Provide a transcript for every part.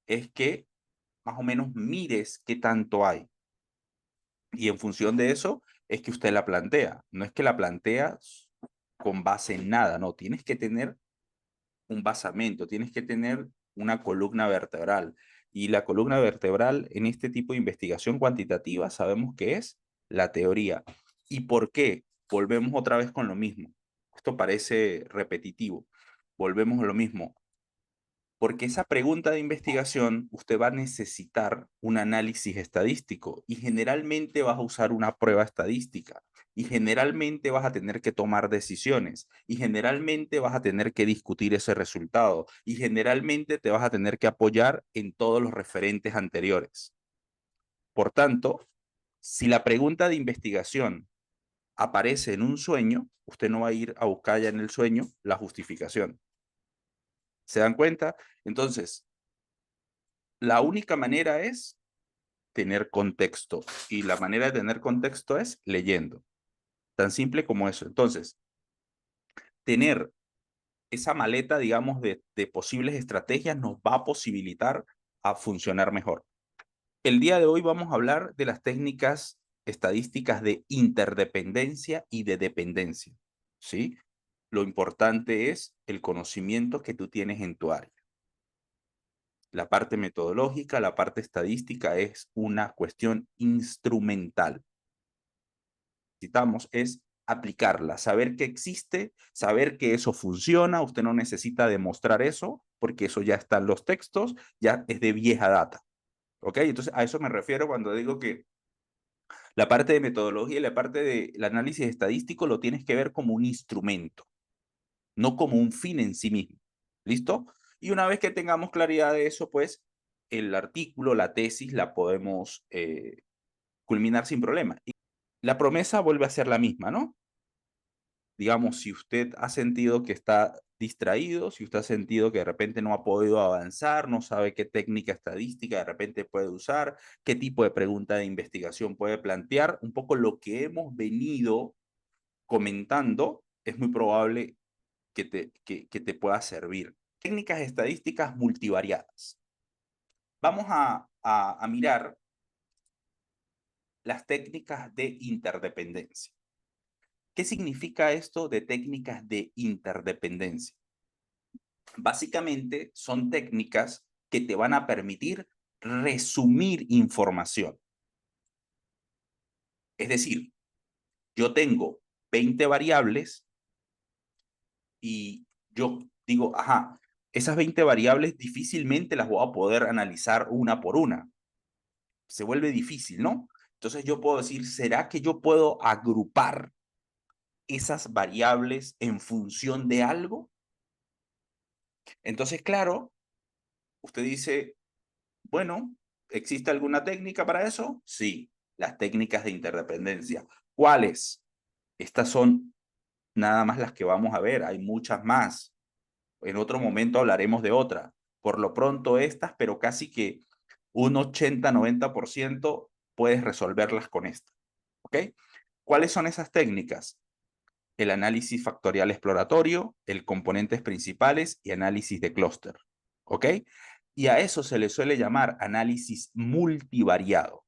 es que más o menos mires qué tanto hay. Y en función de eso es que usted la plantea. No es que la planteas con base en nada, no. Tienes que tener un basamento, tienes que tener una columna vertebral. Y la columna vertebral en este tipo de investigación cuantitativa sabemos que es la teoría. ¿Y por qué? Volvemos otra vez con lo mismo. Esto parece repetitivo. Volvemos a lo mismo. Porque esa pregunta de investigación usted va a necesitar un análisis estadístico y generalmente vas a usar una prueba estadística y generalmente vas a tener que tomar decisiones y generalmente vas a tener que discutir ese resultado y generalmente te vas a tener que apoyar en todos los referentes anteriores. Por tanto, si la pregunta de investigación aparece en un sueño, usted no va a ir a buscar ya en el sueño la justificación. ¿Se dan cuenta? Entonces, la única manera es tener contexto y la manera de tener contexto es leyendo. Tan simple como eso. Entonces, tener esa maleta, digamos, de posibles estrategias nos va a posibilitar a funcionar mejor. El día de hoy vamos a hablar de las técnicas estadísticas de interdependencia y de dependencia, ¿sí? Lo importante es el conocimiento que tú tienes en tu área. La parte metodológica, la parte estadística es una cuestión instrumental. Necesitamos es aplicarla, saber que existe, saber que eso funciona. Usted no necesita demostrar eso porque eso ya está en los textos, ya es de vieja data. ¿Ok? Entonces a eso me refiero cuando digo que la parte de metodología y la parte del análisis estadístico lo tienes que ver como un instrumento, no como un fin en sí mismo. ¿Listo? Y una vez que tengamos claridad de eso, pues el artículo, la tesis, la podemos culminar sin problema. Y la promesa vuelve a ser la misma, ¿no? Digamos, si usted ha sentido que está distraído, si usted ha sentido que de repente no ha podido avanzar, no sabe qué técnica estadística de repente puede usar, qué tipo de pregunta de investigación puede plantear, un poco lo que hemos venido comentando, es muy probable que te pueda servir. Técnicas estadísticas multivariadas. Vamos a mirar las técnicas de interdependencia. ¿Qué significa esto de técnicas de interdependencia? Básicamente son técnicas que te van a permitir resumir información. Es decir, yo tengo 20 variables y yo digo, ajá, esas 20 variables difícilmente las voy a poder analizar una por una. Se vuelve difícil, ¿no? Entonces yo puedo decir, ¿será que yo puedo agrupar esas variables en función de algo? Entonces, claro, usted dice, bueno, ¿existe alguna técnica para eso? Sí, las técnicas de interdependencia. ¿Cuáles? Estas son nada más las que vamos a ver, hay muchas más. En otro momento hablaremos de otra. Por lo pronto estas, pero casi que un 80-90% puedes resolverlas con esta. ¿Ok? ¿Cuáles son esas técnicas? El análisis factorial exploratorio, el componentes principales y análisis de clúster. ¿Ok? Y a eso se le suele llamar análisis multivariado.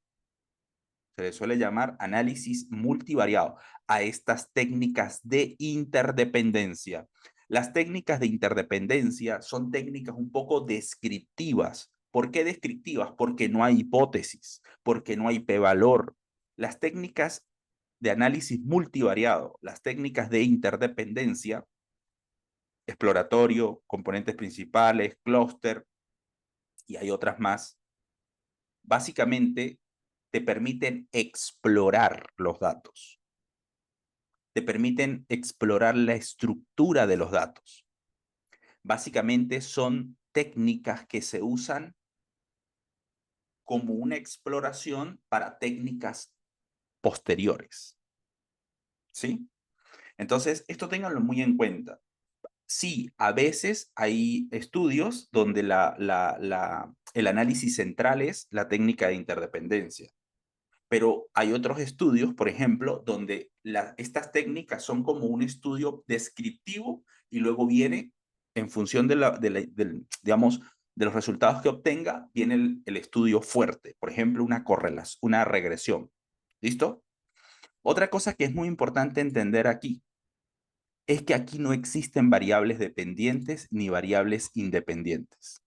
Se le suele llamar análisis multivariado a estas técnicas de interdependencia. Las técnicas de interdependencia son técnicas un poco descriptivas. ¿Por qué descriptivas? Porque no hay hipótesis, porque no hay p-valor. Las técnicas de análisis multivariado, las técnicas de interdependencia, exploratorio, componentes principales, clúster, y hay otras más, básicamente te permiten explorar los datos, te permiten explorar la estructura de los datos. Básicamente son técnicas que se usan como una exploración para técnicas posteriores, ¿sí? Entonces, esto ténganlo muy en cuenta. Sí, a veces hay estudios donde el análisis central es la técnica de interdependencia. Pero hay otros estudios, por ejemplo, donde estas técnicas son como un estudio descriptivo y luego viene en función digamos, de los resultados que obtenga viene el estudio fuerte, por ejemplo, una correlación, una regresión. ¿Listo? Otra cosa que es muy importante entender aquí es que aquí no existen variables dependientes ni variables independientes.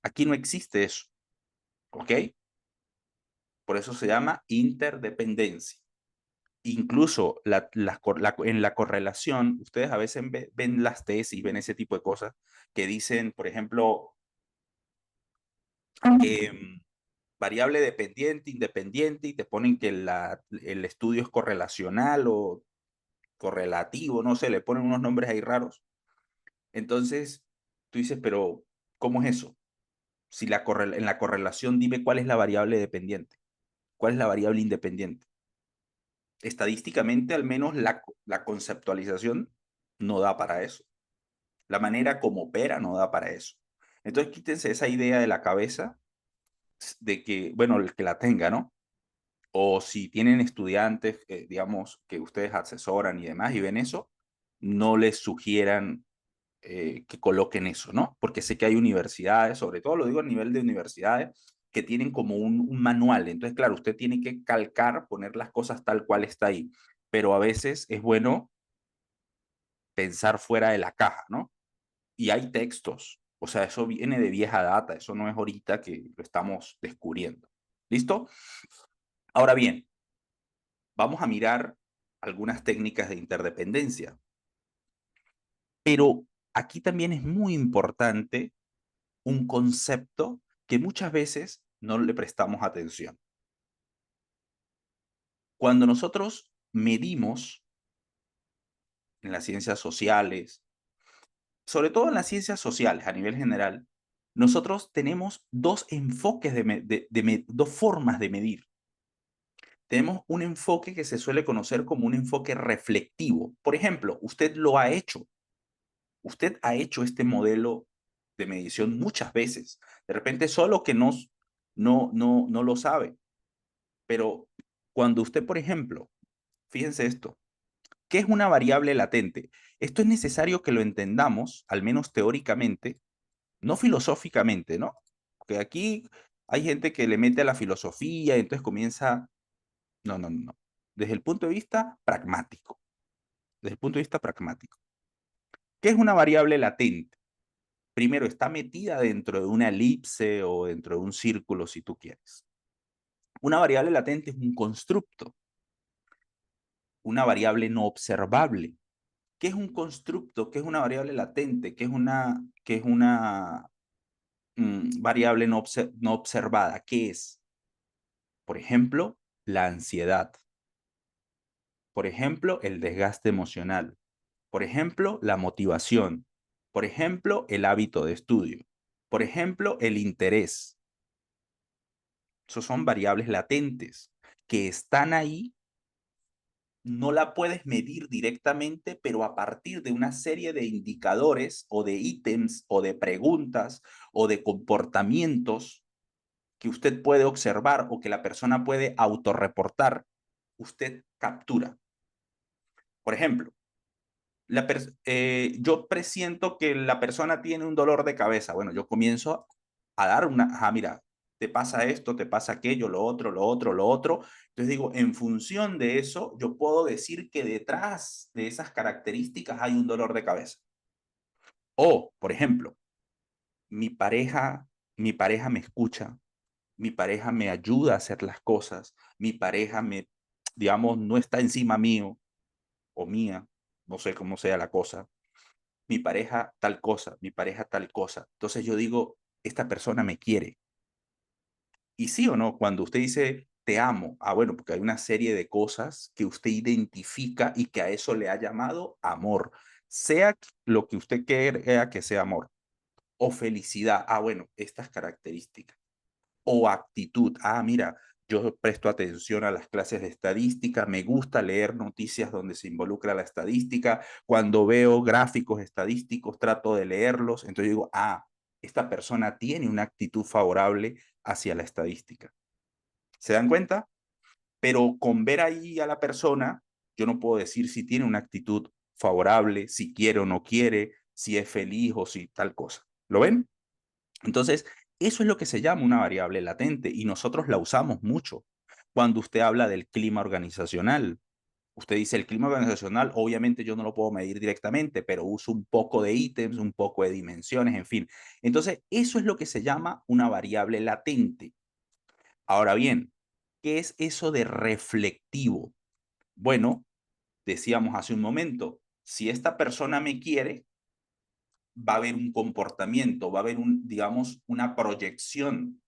Aquí no existe eso, ¿ok? Por eso se llama interdependencia. Incluso en la correlación, ustedes a veces ven las tesis, ven ese tipo de cosas que dicen, por ejemplo, variable dependiente, independiente, y te ponen que el estudio es correlacional o correlativo, no sé, le ponen unos nombres ahí raros. Entonces, tú dices, pero ¿cómo es eso? Si en la correlación dime cuál es la variable dependiente, cuál es la variable independiente. Estadísticamente, al menos la conceptualización no da para eso. La manera como opera no da para eso. Entonces, quítense esa idea de la cabeza de que, bueno, el que la tenga, ¿no? O si tienen estudiantes, digamos, que ustedes asesoran y demás y ven eso, no les sugieran que coloquen eso, ¿no? Porque sé que hay universidades, sobre todo lo digo a nivel de universidades, que tienen como un manual. Entonces, claro, usted tiene que calcar, poner las cosas tal cual está ahí. Pero a veces es bueno pensar fuera de la caja, ¿no? Y hay textos. O sea, eso viene de vieja data, eso no es ahorita que lo estamos descubriendo. ¿Listo? Ahora bien, vamos a mirar algunas técnicas de interdependencia. Pero aquí también es muy importante un concepto que muchas veces no le prestamos atención. Cuando nosotros medimos en las ciencias sociales, sobre todo en las ciencias sociales a nivel general, nosotros tenemos dos enfoques dos formas de medir. Tenemos un enfoque que se suele conocer como un enfoque reflectivo. Por ejemplo, usted lo ha hecho. Usted ha hecho este modelo de medición muchas veces. De repente solo que no lo sabe. Pero cuando usted, por ejemplo, fíjense esto, ¿qué es una variable latente? Esto es necesario que lo entendamos, al menos teóricamente, no filosóficamente, ¿no? Porque aquí hay gente que le mete a la filosofía y entonces comienza, no, no, no. Desde el punto de vista pragmático, desde el punto de vista pragmático. ¿Qué es una variable latente? Primero, está metida dentro de una elipse o dentro de un círculo, si tú quieres. Una variable latente es un constructo, una variable no observable. ¿Qué es un constructo? ¿Qué es una variable latente? ¿Qué es una variable no observada? ¿Qué es? Por ejemplo, la ansiedad. Por ejemplo, el desgaste emocional. Por ejemplo, la motivación. Por ejemplo, el hábito de estudio. Por ejemplo, el interés. Esos son variables latentes que están ahí, no la puedes medir directamente, pero a partir de una serie de indicadores o de ítems o de preguntas o de comportamientos que usted puede observar o que la persona puede autorreportar, usted captura. Por ejemplo, yo presiento que la persona tiene un dolor de cabeza. Bueno, yo comienzo a dar mira, te pasa esto, te pasa aquello, lo otro, lo otro, lo otro. Entonces digo, en función de eso, yo puedo decir que detrás de esas características hay un dolor de cabeza. O, por ejemplo, mi pareja, mi pareja me escucha, mi pareja me ayuda a hacer las cosas, mi pareja digamos, no está encima mío o mía, no sé cómo sea la cosa, mi pareja tal cosa, mi pareja tal cosa. Entonces yo digo, esta persona me quiere. Y sí o no, cuando usted dice te amo, bueno, porque hay una serie de cosas que usted identifica y que a eso le ha llamado amor, sea lo que usted crea que sea amor, o felicidad, bueno, estas características, o actitud, mira, yo presto atención a las clases de estadística, me gusta leer noticias donde se involucra la estadística, cuando veo gráficos estadísticos trato de leerlos, entonces digo, esta persona tiene una actitud favorable hacia la estadística. ¿Se dan cuenta? Pero con ver ahí a la persona, yo no puedo decir si tiene una actitud favorable, si quiere o no quiere, si es feliz o si tal cosa. ¿Lo ven? Entonces, eso es lo que se llama una variable latente y nosotros la usamos mucho. Cuando usted habla del clima organizacional, usted dice el clima organizacional, obviamente yo no lo puedo medir directamente, pero uso un poco de ítems, un poco de dimensiones, en fin. Entonces, eso es lo que se llama una variable latente. Ahora bien, ¿qué es eso de reflectivo? Bueno, decíamos hace un momento, si esta persona me quiere, va a haber un comportamiento, va a haber digamos, una proyección.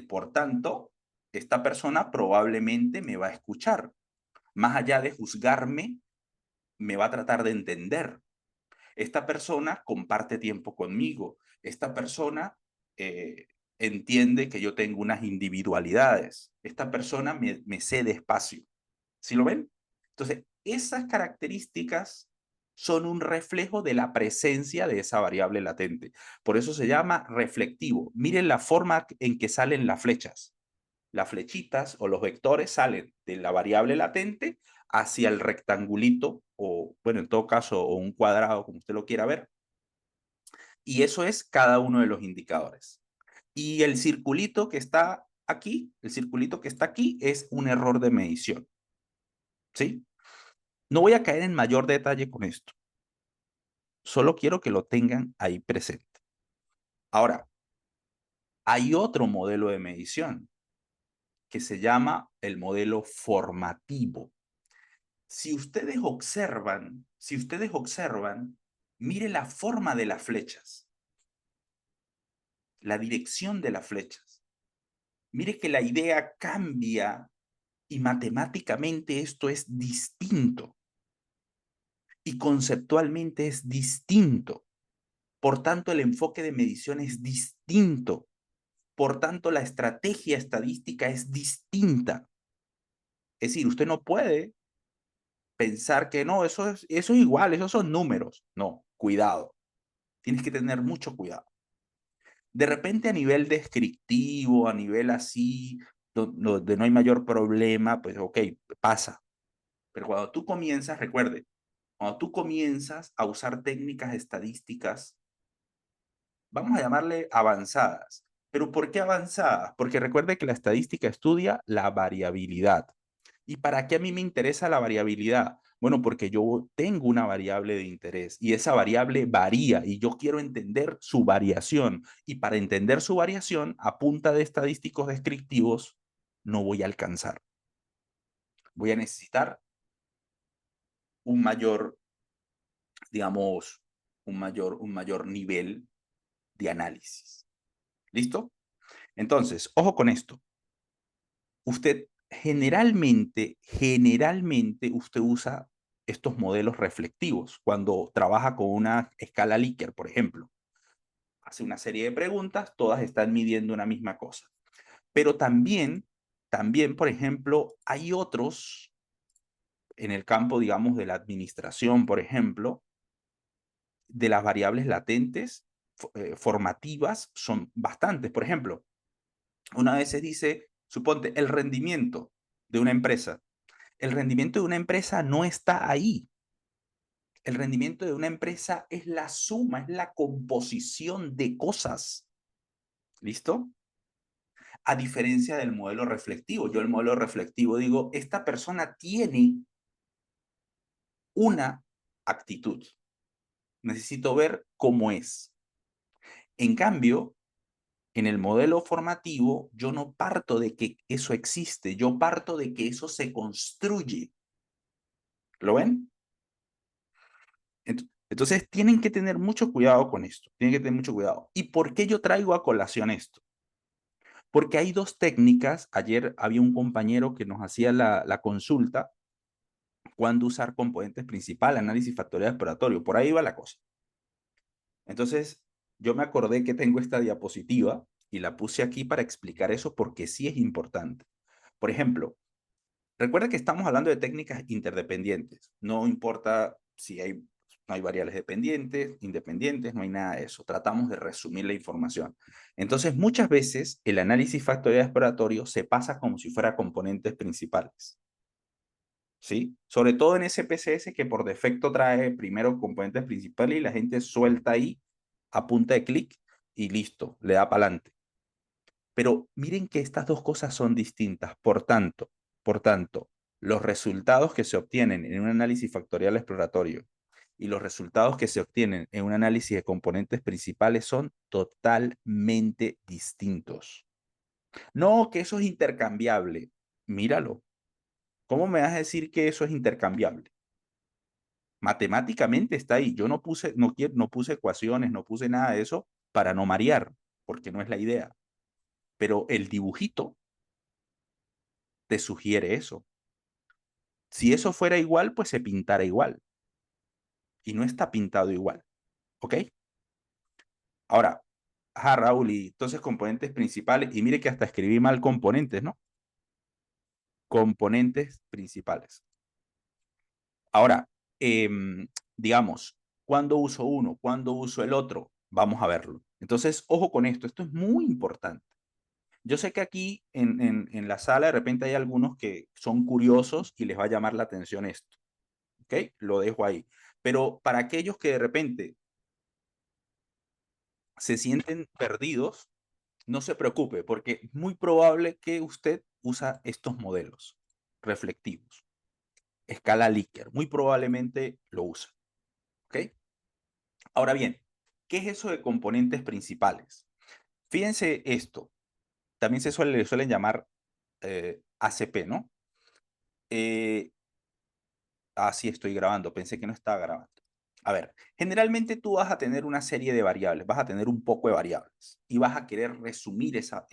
Por tanto, esta persona probablemente me va a escuchar. Más allá de juzgarme, me va a tratar de entender. Esta persona comparte tiempo conmigo. Esta persona eh, entiende que yo tengo unas individualidades. Esta persona me cede espacio. ¿Sí lo ven? Entonces, esas características son un reflejo de la presencia de esa variable latente. Por eso se llama reflectivo. Miren la forma en que salen las flechas. Las flechitas o los vectores salen de la variable latente hacia el rectangulito o, bueno, en todo caso, o un cuadrado, como usted lo quiera ver. Y eso es cada uno de los indicadores. Y el circulito que está aquí, el circulito que está aquí es un error de medición. ¿Sí? No voy a caer en mayor detalle con esto. Solo quiero que lo tengan ahí presente. Ahora, hay otro modelo de medición que se llama el modelo formativo. Si ustedes observan, mire la forma de las flechas, la dirección de las flechas. Mire que la idea cambia y matemáticamente esto es distinto y conceptualmente es distinto. Por tanto, el enfoque de medición es distinto. Por tanto, la estrategia estadística es distinta. Es decir, usted no puede pensar que no, eso es igual, esos son números. No, cuidado. Tienes que tener mucho cuidado. De repente a nivel descriptivo, a nivel así, donde no hay mayor problema, pues ok, pasa. Pero cuando tú comienzas, recuerde, cuando tú comienzas a usar técnicas estadísticas, vamos a llamarle avanzadas. ¿Pero por qué avanzadas? Porque recuerde que la estadística estudia la variabilidad. ¿Y para qué a mí me interesa la variabilidad? Bueno, porque yo tengo una variable de interés y esa variable varía y yo quiero entender su variación. Y para entender su variación, a punta de estadísticos descriptivos, no voy a alcanzar. Voy a necesitar un mayor, digamos, un mayor nivel de análisis. ¿Listo? Entonces, ojo con esto. Usted generalmente usted usa estos modelos reflectivos cuando trabaja con una escala Likert, por ejemplo. Hace una serie de preguntas, todas están midiendo una misma cosa. Pero también, por ejemplo, hay otros en el campo, digamos, de la administración, por ejemplo, de las variables latentes formativas son bastantes. Por ejemplo, una vez se dice, suponte, el rendimiento de una empresa. El rendimiento de una empresa no está ahí. El rendimiento de una empresa es la suma, es la composición de cosas. ¿Listo? A diferencia del modelo reflectivo. Yo el modelo reflectivo digo, esta persona tiene una actitud. Necesito ver cómo es. En cambio, en el modelo formativo, yo no parto de que eso existe, yo parto de que eso se construye. ¿Lo ven? Entonces, tienen que tener mucho cuidado con esto. Tienen que tener mucho cuidado. ¿Y por qué yo traigo a colación esto? Porque hay dos técnicas. Ayer había un compañero que nos hacía la consulta cuándo usar componentes principales, análisis factorial exploratorio. Por ahí va la cosa. Entonces, yo me acordé que tengo esta diapositiva y la puse aquí para explicar eso porque sí es importante. Por ejemplo, recuerda que estamos hablando de técnicas interdependientes. No importa si no hay variables dependientes, independientes, no hay nada de eso. Tratamos de resumir la información. Entonces, muchas veces el análisis factorial exploratorio se pasa como si fuera componentes principales. ¿Sí? Sobre todo en SPSS que por defecto trae primero componentes principales y la gente suelta ahí a punta de clic y listo, le da para adelante. Pero miren que estas dos cosas son distintas. Por tanto, los resultados que se obtienen en un análisis factorial exploratorio y los resultados que se obtienen en un análisis de componentes principales son totalmente distintos. No, que eso es intercambiable. Míralo. ¿Cómo me vas a decir que eso es intercambiable? Matemáticamente está ahí. Yo no puse, no puse ecuaciones, no puse nada de eso para no marear, porque no es la idea. Pero el dibujito te sugiere eso. Si eso fuera igual, pues se pintara igual. Y no está pintado igual. ¿Ok? Ahora, ajá, Raúl, y entonces componentes principales. Y mire que hasta escribí mal componentes, ¿no? Componentes principales. Ahora, digamos, ¿cuándo uso uno? ¿Cuándo uso el otro? Vamos a verlo. Entonces, ojo con esto. Esto es muy importante. Yo sé que aquí en la sala de repente hay algunos que son curiosos y les va a llamar la atención esto. ¿Ok? Lo dejo ahí. Pero para aquellos que de repente se sienten perdidos, no se preocupe, porque es muy probable que usted usa estos modelos reflectivos. Escala Likert, muy probablemente lo usa. ¿Ok? Ahora bien, ¿qué es eso de componentes principales? Fíjense esto, también le suelen llamar ACP, ¿no? Sí estoy grabando, pensé que no estaba grabando. A ver, generalmente tú vas a tener una serie de variables, vas a tener un poco de variables y vas a querer resumir esa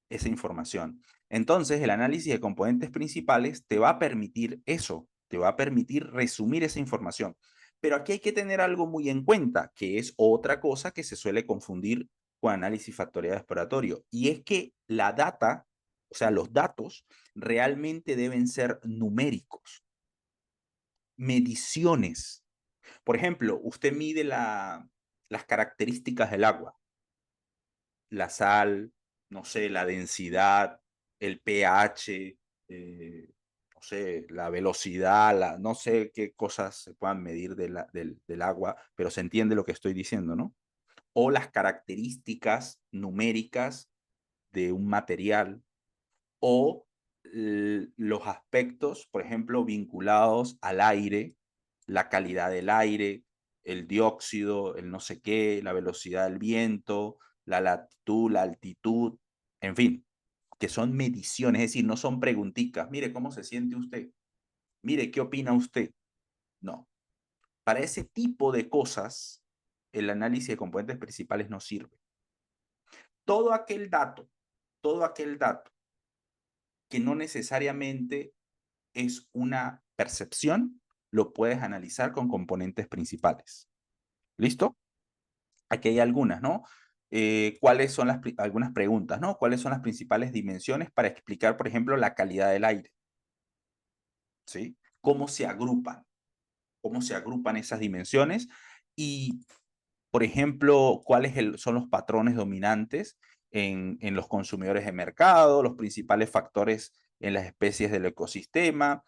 información. Entonces, el análisis de componentes principales te va a permitir eso, te va a permitir resumir esa información. Pero aquí hay que tener algo muy en cuenta, que es otra cosa que se suele confundir con análisis factorial exploratorio, y es que la data, o sea, los datos, realmente deben ser numéricos, mediciones. Por ejemplo, usted mide las características del agua, la sal, no sé, la densidad, el pH, no sé, la velocidad, no sé qué cosas se puedan medir del agua, pero se entiende lo que estoy diciendo, ¿no? O las características numéricas de un material, o los aspectos, por ejemplo, vinculados al aire, la calidad del aire, el dióxido, el no sé qué, la velocidad del viento, la latitud, la altitud, en fin, que son mediciones, es decir, no son preguntitas. Mire, ¿cómo se siente usted? Mire, ¿qué opina usted? No. Para ese tipo de cosas, el análisis de componentes principales no sirve. Todo aquel dato, todo aquel dato que no necesariamente es una percepción, lo puedes analizar con componentes principales. ¿Listo? Aquí hay algunas, ¿no? ¿Cuáles son algunas preguntas, ¿no? ¿Cuáles son las principales dimensiones para explicar, por ejemplo, la calidad del aire? ¿Sí? ¿Cómo se agrupan? ¿Cómo se agrupan esas dimensiones? Y, por ejemplo, ¿cuáles son los patrones dominantes en los consumidores de mercado, los principales factores en las especies del ecosistema?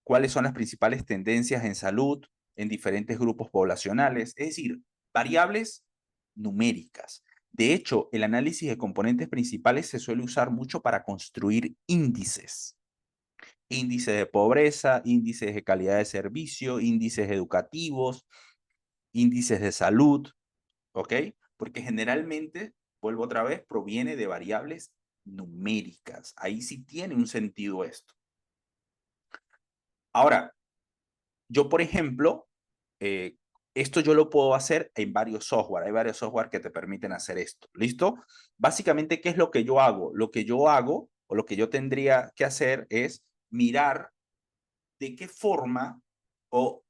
¿Cuáles son las principales tendencias en salud en diferentes grupos poblacionales? Es decir, variables numéricas. De hecho, el análisis de componentes principales se suele usar mucho para construir índices. Índices de pobreza, índices de calidad de servicio, índices educativos, índices de salud, ¿ok? Porque generalmente, vuelvo otra vez, proviene de variables numéricas. Ahí sí tiene un sentido esto. Ahora, yo, por ejemplo, eh, esto yo lo puedo hacer en varios software. Hay varios software que te permiten hacer esto. ¿Listo? Básicamente, ¿qué es lo que yo hago? Lo que yo hago o lo que yo tendría que hacer es mirar de qué forma o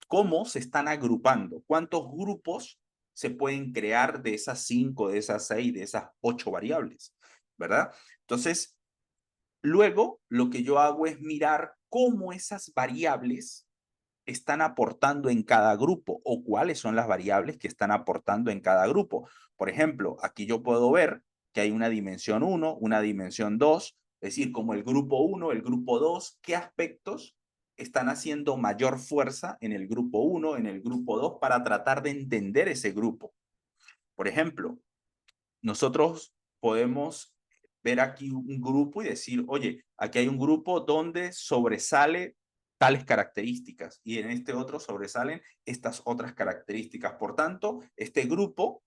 cómo se están agrupando, cuántos grupos se pueden crear de esas 5, de esas 6, de esas 8 variables, ¿verdad? Entonces, luego lo que yo hago es mirar cómo esas variables están aportando en cada grupo o cuáles son las variables que están aportando en cada grupo. Por ejemplo, aquí yo puedo ver que hay una dimensión 1, una dimensión 2, es decir, como el grupo 1, el grupo 2, qué aspectos están haciendo mayor fuerza en el grupo 1, en el grupo 2, para tratar de entender ese grupo. Por ejemplo, nosotros podemos ver aquí un grupo y decir, oye, aquí hay un grupo donde sobresale tales características y en este otro sobresalen estas otras características. Por tanto, este grupo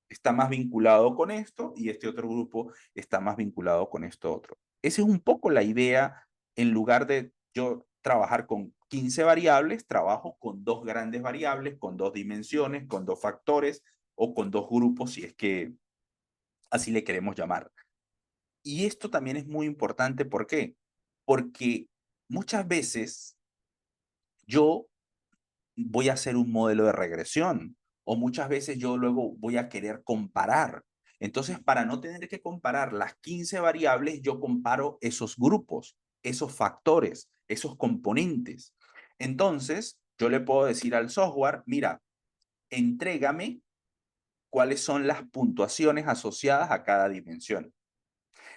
está más vinculado con esto y este otro grupo está más vinculado con esto otro. Esa es un poco la idea. En lugar de yo trabajar con 15 variables, trabajo con dos grandes variables, con dos dimensiones, con dos factores o con dos grupos, si es que así le queremos llamar. Y esto también es muy importante, ¿por qué? Porque muchas veces yo voy a hacer un modelo de regresión o muchas veces yo luego voy a querer comparar. Entonces, para no tener que comparar las 15 variables, yo comparo esos grupos, esos factores, esos componentes. Entonces, yo le puedo decir al software, mira, entrégame cuáles son las puntuaciones asociadas a cada dimensión.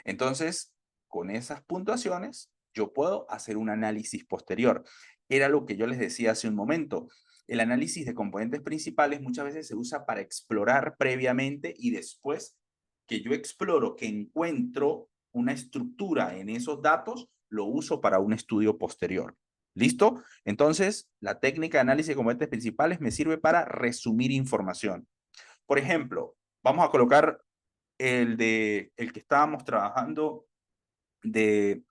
Entonces, con esas puntuaciones, yo puedo hacer un análisis posterior. Era lo que yo les decía hace un momento. El análisis de componentes principales muchas veces se usa para explorar previamente y después que yo exploro, que encuentro una estructura en esos datos, lo uso para un estudio posterior. ¿Listo? Entonces, la técnica de análisis de componentes principales me sirve para resumir información. Por ejemplo, vamos a colocar el que estábamos trabajando de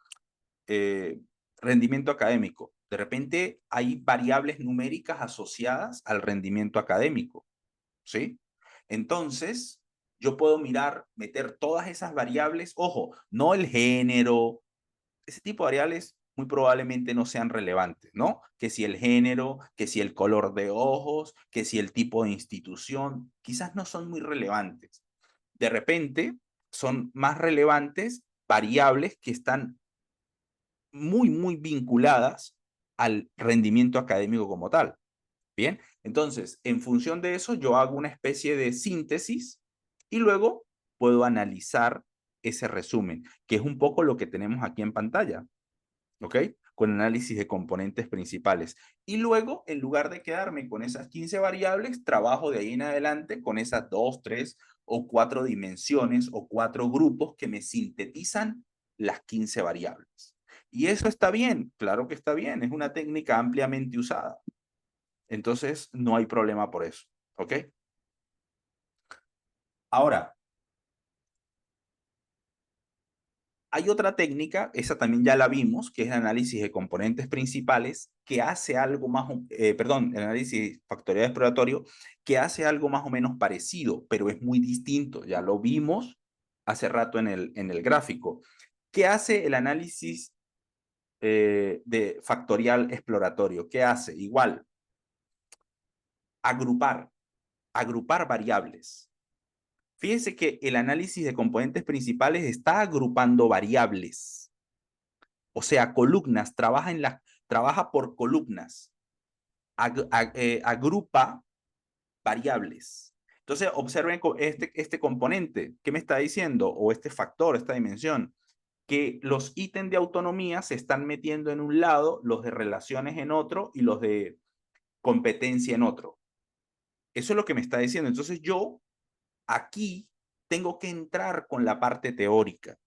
rendimiento académico. De repente hay variables numéricas asociadas al rendimiento académico, ¿sí? Entonces, yo puedo mirar, meter todas esas variables, ojo, no el género, ese tipo de variables muy probablemente no sean relevantes, ¿no? Que si el género, que si el color de ojos, que si el tipo de institución, quizás no son muy relevantes. De repente son más relevantes variables que están muy vinculadas al rendimiento académico como tal. Bien, entonces, en función de eso, yo hago una especie de síntesis y luego puedo analizar ese resumen, que es un poco lo que tenemos aquí en pantalla. ¿Ok? Con análisis de componentes principales. Y luego, en lugar de quedarme con esas 15 variables, trabajo de ahí en adelante con esas 2, 3 o 4 dimensiones o 4 grupos que me sintetizan las 15 variables. Y eso está bien, claro que está bien, es una técnica ampliamente usada. Entonces, no hay problema por eso. ¿Ok? Ahora, hay otra técnica, esa también ya la vimos, que es el análisis de componentes principales, que hace algo más, perdón, el análisis factorial exploratorio, que hace algo más o menos parecido, pero es muy distinto. Ya lo vimos hace rato en el gráfico. ¿Qué hace el análisis de factorial exploratorio? ¿Qué hace? Igual, agrupar, agrupar variables. Fíjense que el análisis de componentes principales está agrupando variables. O sea, columnas, trabaja por columnas, agrupa variables. Entonces, observen este componente, ¿qué me está diciendo? O este factor, esta dimensión, que los ítems de autonomía se están metiendo en un lado, los de relaciones en otro y los de competencia en otro. Eso es lo que me está diciendo. Entonces, yo aquí tengo que entrar con la parte teórica.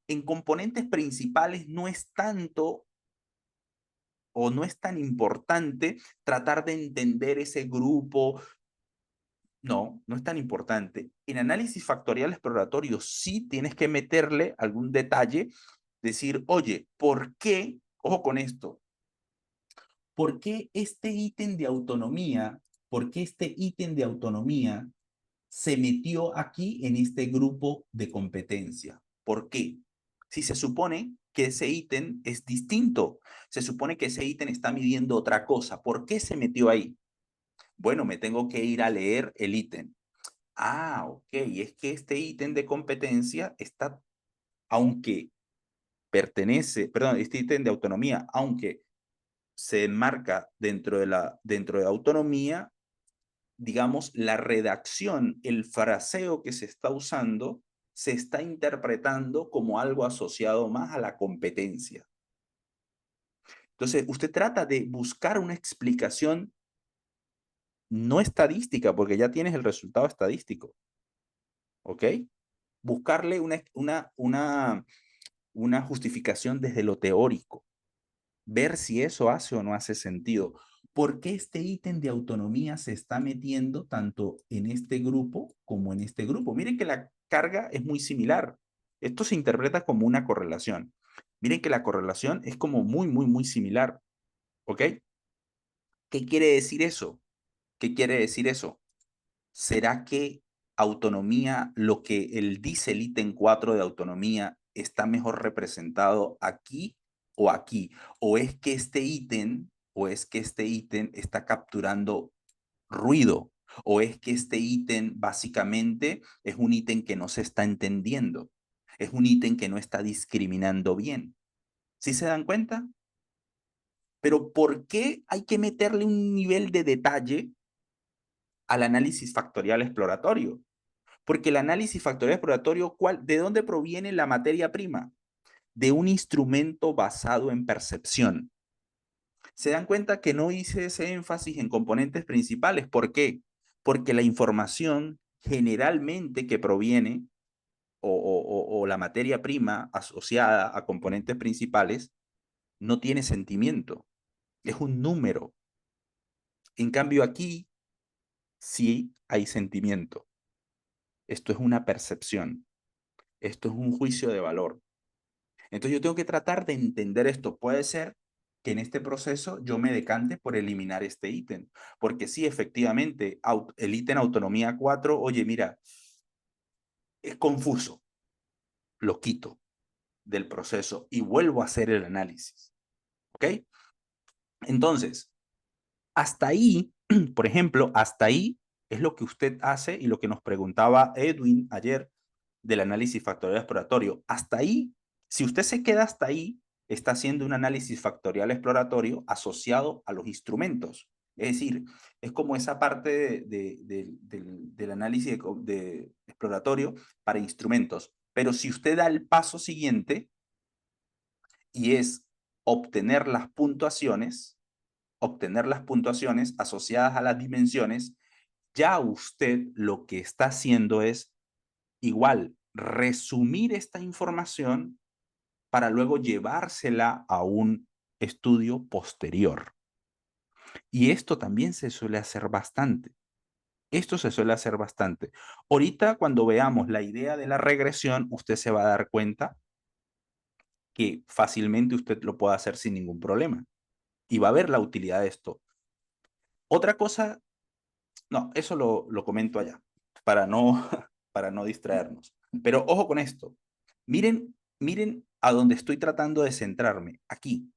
En componentes principales no es tanto o no es tan importante tratar de entender ese grupo. No, no es tan importante. En análisis factorial exploratorio sí tienes que meterle algún detalle, decir, oye, ¿por qué? Ojo con esto. ¿Por qué este ítem de autonomía, por qué este ítem de autonomía se metió aquí en este grupo de competencia? ¿Por qué? Si se supone que ese ítem es distinto, se supone que ese ítem está midiendo otra cosa, ¿por qué se metió ahí? Bueno, me tengo que ir a leer el ítem. Ah, ok, es que este ítem de competencia está, aunque pertenece, perdón, este ítem de autonomía, aunque se enmarca dentro de autonomía, digamos, la redacción, el fraseo que se está usando, se está interpretando como algo asociado más a la competencia. Entonces, usted trata de buscar una explicación no estadística, porque ya tienes el resultado estadístico, ¿ok? Buscarle una justificación desde lo teórico, ver si eso hace o no hace sentido. ¿Por qué este ítem de autonomía se está metiendo tanto en este grupo como en este grupo? Miren que la carga es muy similar. Esto se interpreta como una correlación. Miren que la correlación es como muy similar, ¿ok? ¿Qué quiere decir eso? ¿Qué quiere decir eso? ¿Será que autonomía, lo que dice el ítem 4 de autonomía, está mejor representado aquí o aquí? ¿O es que este ítem está capturando ruido? ¿O es que este ítem básicamente es un ítem que no se está entendiendo? Es un ítem que no está discriminando bien. ¿Sí se dan cuenta? Pero ¿por qué hay que meterle un nivel de detalle al análisis factorial exploratorio? Porque el análisis factorial exploratorio, ¿de dónde proviene la materia prima? De un instrumento basado en percepción. ¿Se dan cuenta que no hice ese énfasis en componentes principales? ¿Por qué? Porque la información generalmente que proviene o la materia prima asociada a componentes principales no tiene sentimiento, es un número. En cambio aquí sí hay sentimiento. Esto es una percepción, esto es un juicio de valor. Entonces yo tengo que tratar de entender esto. Puede ser que en este proceso yo me decante por eliminar este ítem, porque sí, efectivamente, el ítem autonomía 4, oye, mira, es confuso, lo quito del proceso y vuelvo a hacer el análisis, ¿ok? Entonces, hasta ahí, por ejemplo, hasta ahí es lo que usted hace y lo que nos preguntaba Edwin ayer del análisis factorial exploratorio. Hasta ahí, si usted se queda hasta ahí, está haciendo un análisis factorial exploratorio asociado a los instrumentos. Es decir, es como esa parte del análisis exploratorio para instrumentos. Pero si usted da el paso siguiente y es obtener obtener las puntuaciones asociadas a las dimensiones, ya usted lo que está haciendo es igual resumir esta información para luego llevársela a un estudio posterior. Y esto también se suele hacer bastante. Esto se suele hacer bastante. Ahorita, cuando veamos la idea de la regresión, usted se va a dar cuenta que fácilmente usted lo puede hacer sin ningún problema. Y va a ver la utilidad de esto. Otra cosa, no, eso lo comento allá, para no, para no distraernos. Pero ojo con esto. Miren a dónde estoy tratando de centrarme, aquí.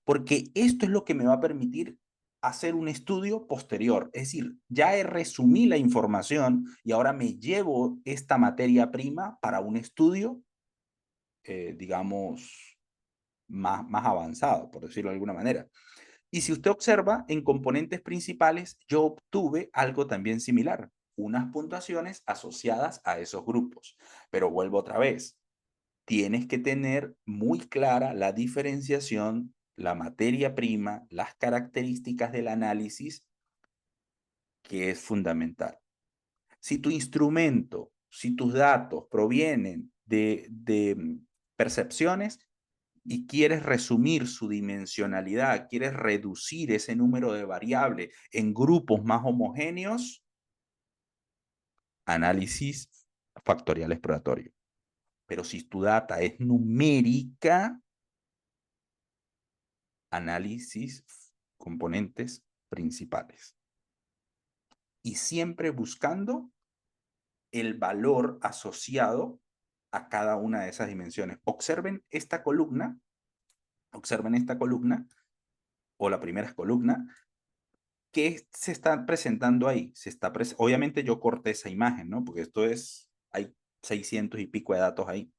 Porque esto es lo que me va a permitir hacer un estudio posterior. Es decir, ya resumí la información y ahora me llevo esta materia prima para un estudio, digamos, más avanzado, por decirlo de alguna manera. Y si usted observa, en componentes principales yo obtuve algo también similar, unas puntuaciones asociadas a esos grupos. Pero vuelvo otra vez, tienes que tener muy clara la diferenciación, la materia prima, las características del análisis, que es fundamental. Si tu instrumento, si tus datos provienen de percepciones y quieres resumir su dimensionalidad, quieres reducir ese número de variables en grupos más homogéneos, análisis factorial exploratorio. Pero si tu data es numérica, análisis componentes principales. Y siempre buscando el valor asociado a cada una de esas dimensiones. Observen esta columna o la primera columna. ¿Qué se está presentando ahí? Obviamente yo corté esa imagen, ¿no? Porque hay 600 y pico de datos ahí.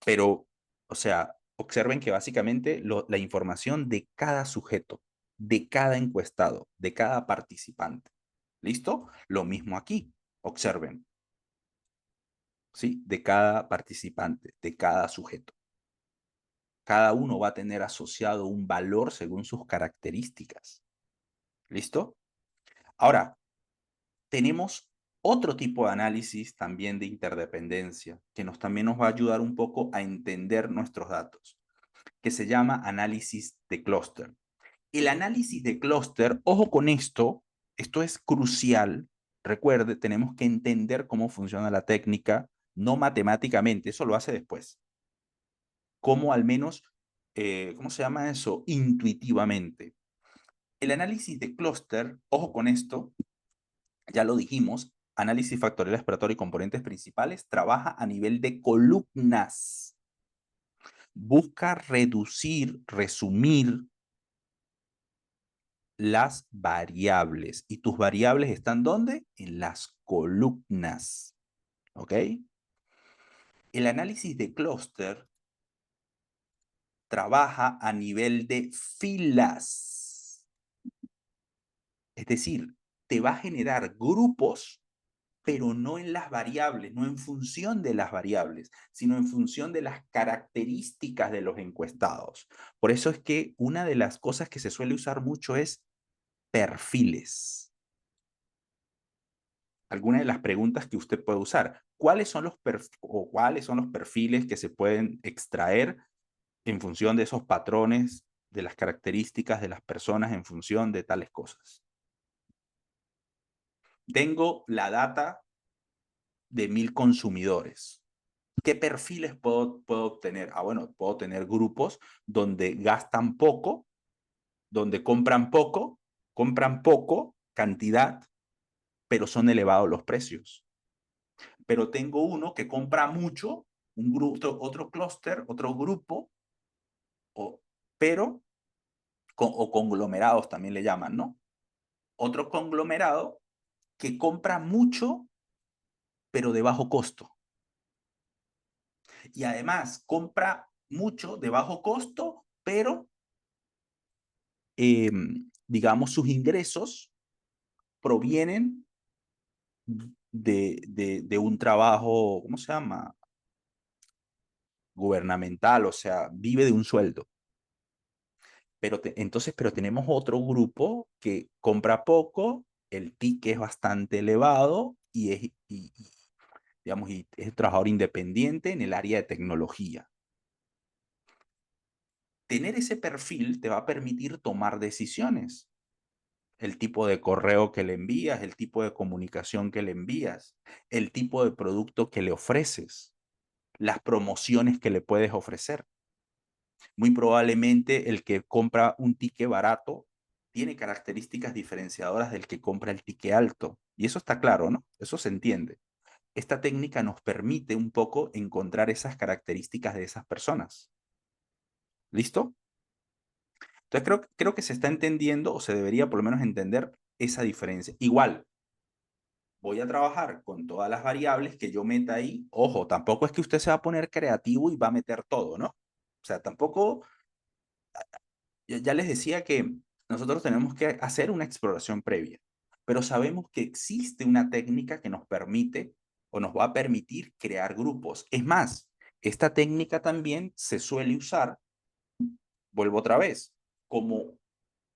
Pero, o sea, observen que básicamente la información de cada sujeto, de cada encuestado, de cada participante. ¿Listo? Lo mismo aquí. Observen. ¿Sí? De cada participante, de cada sujeto. Cada uno va a tener asociado un valor según sus características. ¿Listo? Ahora, tenemos Otro tipo de análisis también de interdependencia, que también nos va a ayudar un poco a entender nuestros datos, que se llama análisis de clúster. El análisis de clúster, ojo con esto es crucial. Recuerde, tenemos que entender cómo funciona la técnica, no matemáticamente, eso lo hace después. Cómo al menos, ¿cómo se llama eso? Intuitivamente. El análisis de clúster, ojo con esto, ya lo dijimos, análisis factorial exploratorio y componentes principales, trabaja a nivel de columnas. Busca reducir, resumir las variables. ¿Y tus variables están dónde? En las columnas. ¿Ok? El análisis de clúster trabaja a nivel de filas. Es decir, te va a generar grupos, pero no en las variables, no en función de las variables, sino en función de las características de los encuestados. Por eso es que una de las cosas que se suele usar mucho es perfiles. Alguna de las preguntas que usted puede usar. ¿Cuáles son cuáles son los perfiles que se pueden extraer en función de esos patrones, de las características de las personas en función de tales cosas? Tengo la data de 1000 consumidores. ¿Qué perfiles puedo obtener? Bueno, puedo tener grupos donde gastan poco, donde compran poco, cantidad, pero son elevados los precios. Pero tengo uno que compra mucho, un grupo, otro clúster, otro grupo, pero, o conglomerados también le llaman, ¿no? Otro conglomerado que compra mucho, pero de bajo costo. Y además compra mucho de bajo costo, pero, digamos, sus ingresos provienen de un trabajo, ¿cómo se llama? Gubernamental, o sea, vive de un sueldo. Pero tenemos otro grupo que compra poco, el ticket es bastante elevado digamos, y es trabajador independiente en el área de tecnología. Tener ese perfil te va a permitir tomar decisiones. El tipo de correo que le envías, el tipo de comunicación que le envías, el tipo de producto que le ofreces, las promociones que le puedes ofrecer. Muy probablemente el que compra un ticket barato tiene características diferenciadoras del que compra el ticket alto. Y eso está claro, ¿no? Eso se entiende. Esta técnica nos permite un poco encontrar esas características de esas personas. ¿Listo? Entonces creo que se está entendiendo o se debería por lo menos entender esa diferencia. Igual, voy a trabajar con todas las variables que yo meta ahí. Ojo, tampoco es que usted se va a poner creativo y va a meter todo, ¿no? O sea, tampoco, ya les decía que nosotros tenemos que hacer una exploración previa, pero sabemos que existe una técnica que nos permite o nos va a permitir crear grupos. Es más, esta técnica también se suele usar, vuelvo otra vez, como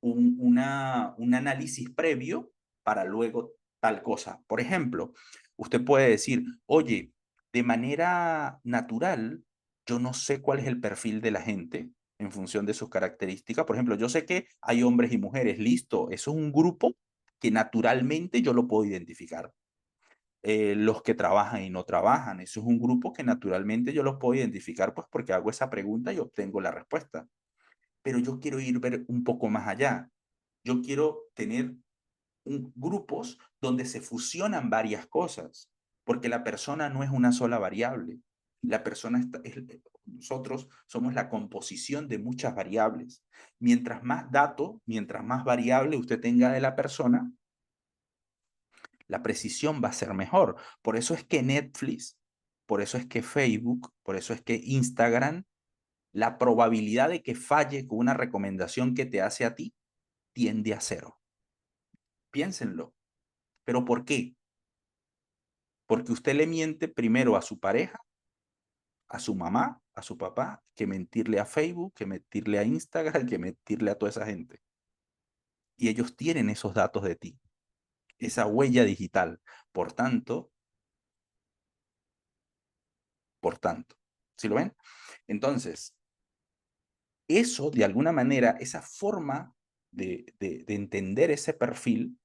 un análisis previo para luego tal cosa. Por ejemplo, usted puede decir, oye, de manera natural, yo no sé cuál es el perfil de la gente en función de sus características. Por ejemplo, yo sé que hay hombres y mujeres, listo, eso es un grupo que naturalmente yo lo puedo identificar. Los que trabajan y no trabajan, eso es un grupo que naturalmente yo los puedo identificar, pues porque hago esa pregunta y obtengo la respuesta. Pero yo quiero ver un poco más allá. Yo quiero tener grupos donde se fusionan varias cosas, porque la persona no es una sola variable. La persona nosotros somos la composición de muchas variables. Mientras más datos, mientras más variable usted tenga de la persona, la precisión va a ser mejor. Por eso es que Netflix, por eso es que Facebook, por eso es que Instagram, la probabilidad de que falle con una recomendación que te hace a ti tiende a cero. Piénsenlo. ¿Pero por qué? Porque usted le miente primero a su pareja, a su mamá, a su papá, que mentirle a Facebook, que mentirle a Instagram, que mentirle a toda esa gente. Y ellos tienen esos datos de ti. esa huella digital. Por tanto, ¿sí lo ven? Entonces, eso de alguna manera, esa forma de entender ese perfil,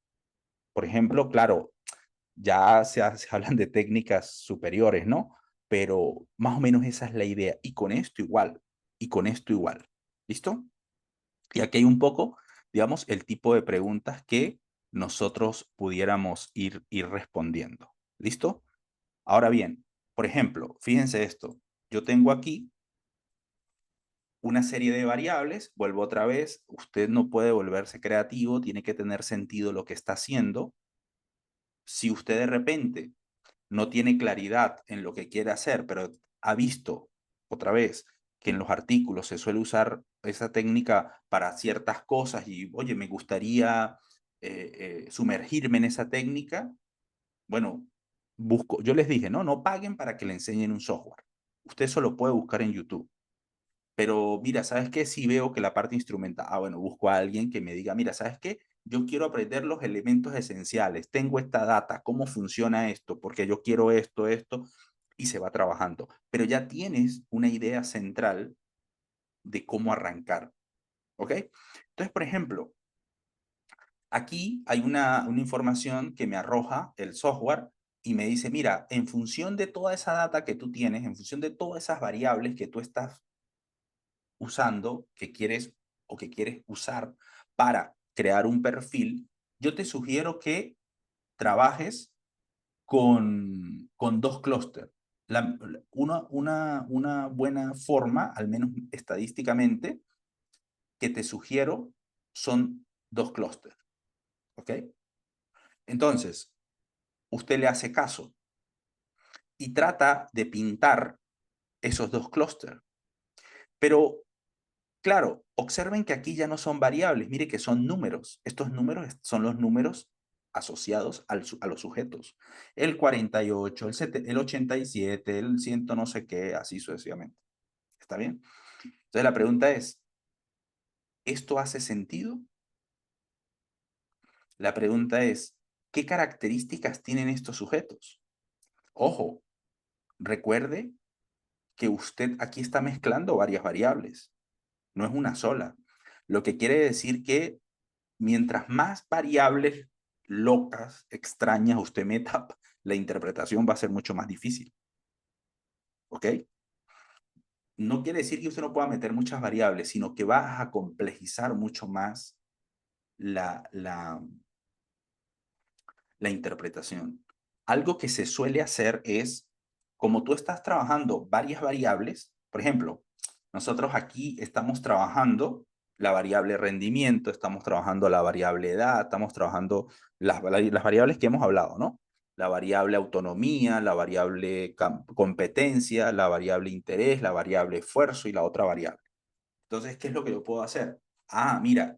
por ejemplo, claro, ya se hablan de técnicas superiores, ¿no? Pero más o menos esa es la idea. Y con esto igual, y con esto igual. ¿Listo? Y aquí hay un poco, digamos, el tipo de preguntas que nosotros pudiéramos ir respondiendo. ¿Listo? Ahora bien, por ejemplo, fíjense esto. Yo tengo aquí una serie de variables, vuelvo otra vez, usted no puede volverse creativo, tiene que tener sentido lo que está haciendo. Si usted de repente no tiene claridad en lo que quiere hacer, pero ha visto otra vez que en los artículos se suele usar esa técnica para ciertas cosas y, oye, me gustaría sumergirme en esa técnica, bueno, busco, yo les dije, no paguen para que le enseñen un software. Usted eso lo puede buscar en YouTube. Pero mira, ¿sabes qué? Si veo que la parte instrumental, bueno, busco a alguien que me diga, mira, ¿sabes qué? Yo quiero aprender los elementos esenciales, tengo esta data, cómo funciona esto, porque yo quiero esto, y se va trabajando. Pero ya tienes una idea central de cómo arrancar, ¿ok? Entonces, por ejemplo, aquí hay una información que me arroja el software y me dice, mira, en función de toda esa data que tú tienes, en función de todas esas variables que tú estás usando, que quieres o que quieres usar para crear un perfil, yo te sugiero que trabajes con dos clústeres. Una buena forma, al menos estadísticamente, que te sugiero son dos clústeres. ¿Ok? Entonces, usted le hace caso y trata de pintar esos dos clústeres. Pero claro, observen que aquí ya no son variables, mire que son números. Estos números son los números asociados a los sujetos. El 48, el 87, el 100 no sé qué, así sucesivamente. ¿Está bien? Entonces la pregunta es, ¿esto hace sentido? La pregunta es, ¿qué características tienen estos sujetos? Ojo, recuerde que usted aquí está mezclando varias variables, no es una sola. Lo que quiere decir que mientras más variables locas, extrañas usted meta, la interpretación va a ser mucho más difícil. ¿Ok? No quiere decir que usted no pueda meter muchas variables, sino que va a complejizar mucho más la, la, la interpretación. Algo que se suele hacer es, como tú estás trabajando varias variables, por ejemplo, nosotros aquí estamos trabajando la variable rendimiento, estamos trabajando la variable edad, estamos trabajando las variables que hemos hablado, ¿no? La variable autonomía, la variable competencia, la variable interés, la variable esfuerzo y la otra variable. Entonces, ¿qué es lo que yo puedo hacer? Ah, mira,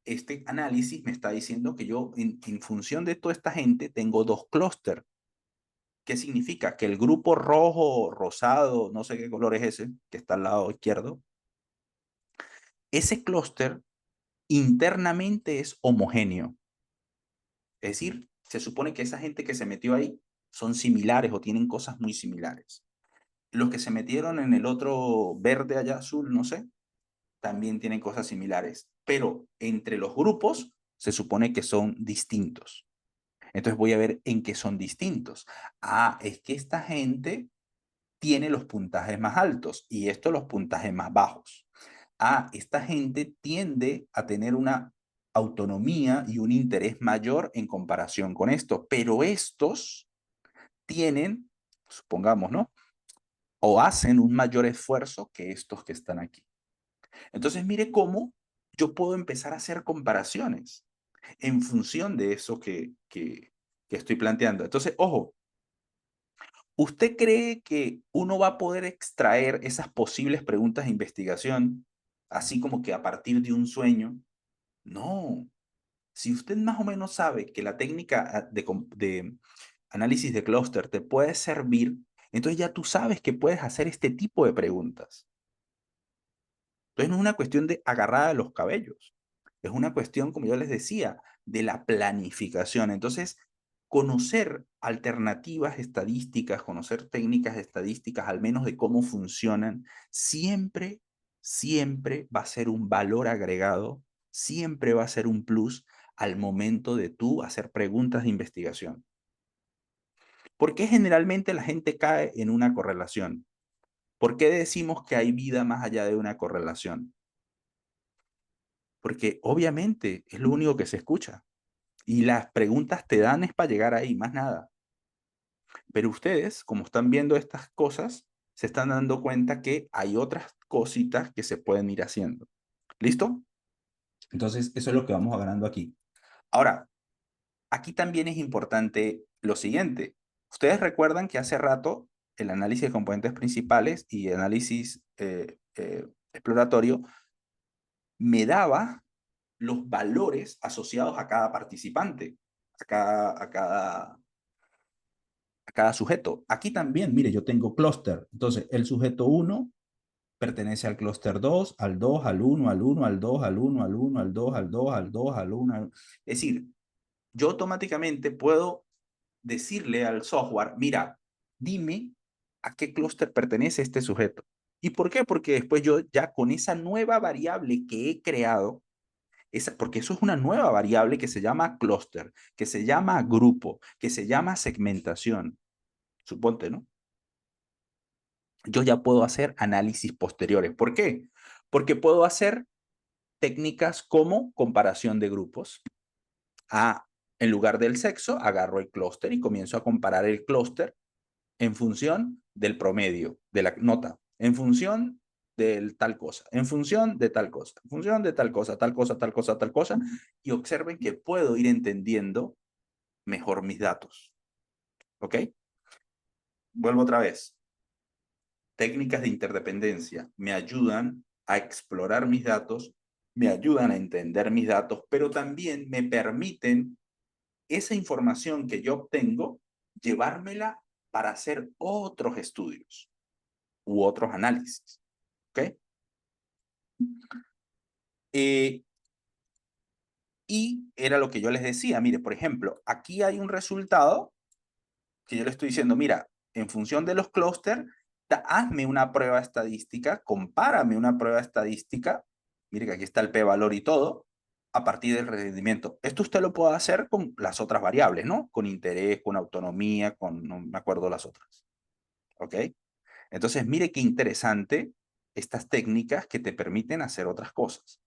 este análisis me está diciendo que yo, en función de toda esta gente, tengo dos clústeres. ¿Qué significa? Que el grupo rojo, rosado, no sé qué color es ese, que está al lado izquierdo, ese clúster internamente es homogéneo. Es decir, se supone que esa gente que se metió ahí son similares o tienen cosas muy similares. Los que se metieron en el otro verde allá, azul, no sé, también tienen cosas similares, pero entre los grupos se supone que son distintos. Entonces voy a ver en qué son distintos. Ah, es que esta gente tiene los puntajes más altos y esto los puntajes más bajos. Ah, esta gente tiende a tener una autonomía y un interés mayor en comparación con esto, pero estos tienen, supongamos, ¿no? O hacen un mayor esfuerzo que estos que están aquí. Entonces, mire cómo yo puedo empezar a hacer comparaciones en función de eso que estoy planteando. Entonces, ojo, ¿usted cree que uno va a poder extraer esas posibles preguntas de investigación así como que a partir de un sueño? No. Si usted más o menos sabe que la técnica de análisis de clúster te puede servir, entonces ya tú sabes que puedes hacer este tipo de preguntas. Entonces no es una cuestión de agarrada de los cabellos. Es una cuestión, como yo les decía, de la planificación. Entonces, conocer alternativas estadísticas, conocer técnicas estadísticas, al menos de cómo funcionan, siempre, siempre va a ser un valor agregado, siempre va a ser un plus al momento de tú hacer preguntas de investigación. ¿Por qué generalmente la gente cae en una correlación? ¿Por qué decimos que hay vida más allá de una correlación? Porque obviamente es lo único que se escucha. Y las preguntas te dan es para llegar ahí, más nada. Pero ustedes, como están viendo estas cosas, se están dando cuenta que hay otras cositas que se pueden ir haciendo. ¿Listo? Entonces, eso es lo que vamos ganando aquí. Ahora, aquí también es importante lo siguiente. Ustedes recuerdan que hace rato el análisis de componentes principales y el análisis exploratorio me daba los valores asociados a cada participante, a cada sujeto. Aquí también, mire, yo tengo clúster. Entonces, el sujeto 1 pertenece al clúster 2, al 2, al 1, al 1, al 2, al 1, al 1, al 2, al 2, al 2, al 1. Es decir, yo automáticamente puedo decirle al software, mira, dime a qué clúster pertenece este sujeto. ¿Y por qué? Porque después yo ya con esa nueva variable que he creado, porque eso es una nueva variable que se llama clúster, que se llama grupo, que se llama segmentación. Suponte, ¿no? Yo ya puedo hacer análisis posteriores. ¿Por qué? Porque puedo hacer técnicas como comparación de grupos. En lugar del sexo, agarro el clúster y comienzo a comparar el clúster en función del promedio, de la nota, en función de tal cosa, en función de tal cosa, en función de tal cosa, tal cosa, tal cosa, tal cosa, y observen que puedo ir entendiendo mejor mis datos. ¿Ok? Vuelvo otra vez. Técnicas de interdependencia me ayudan a explorar mis datos, me ayudan a entender mis datos, pero también me permiten esa información que yo obtengo, llevármela para hacer otros estudios u otros análisis. ¿Ok? Y era lo que yo les decía, mire, por ejemplo, aquí hay un resultado que yo le estoy diciendo, mira, en función de los clústeres, hazme una prueba estadística, compárame una prueba estadística, mire que aquí está el p-valor y todo, a partir del rendimiento. Esto usted lo puede hacer con las otras variables, ¿no? Con interés, con autonomía, con, no me acuerdo las otras. ¿Ok? Entonces, mire qué interesante estas técnicas que te permiten hacer otras cosas.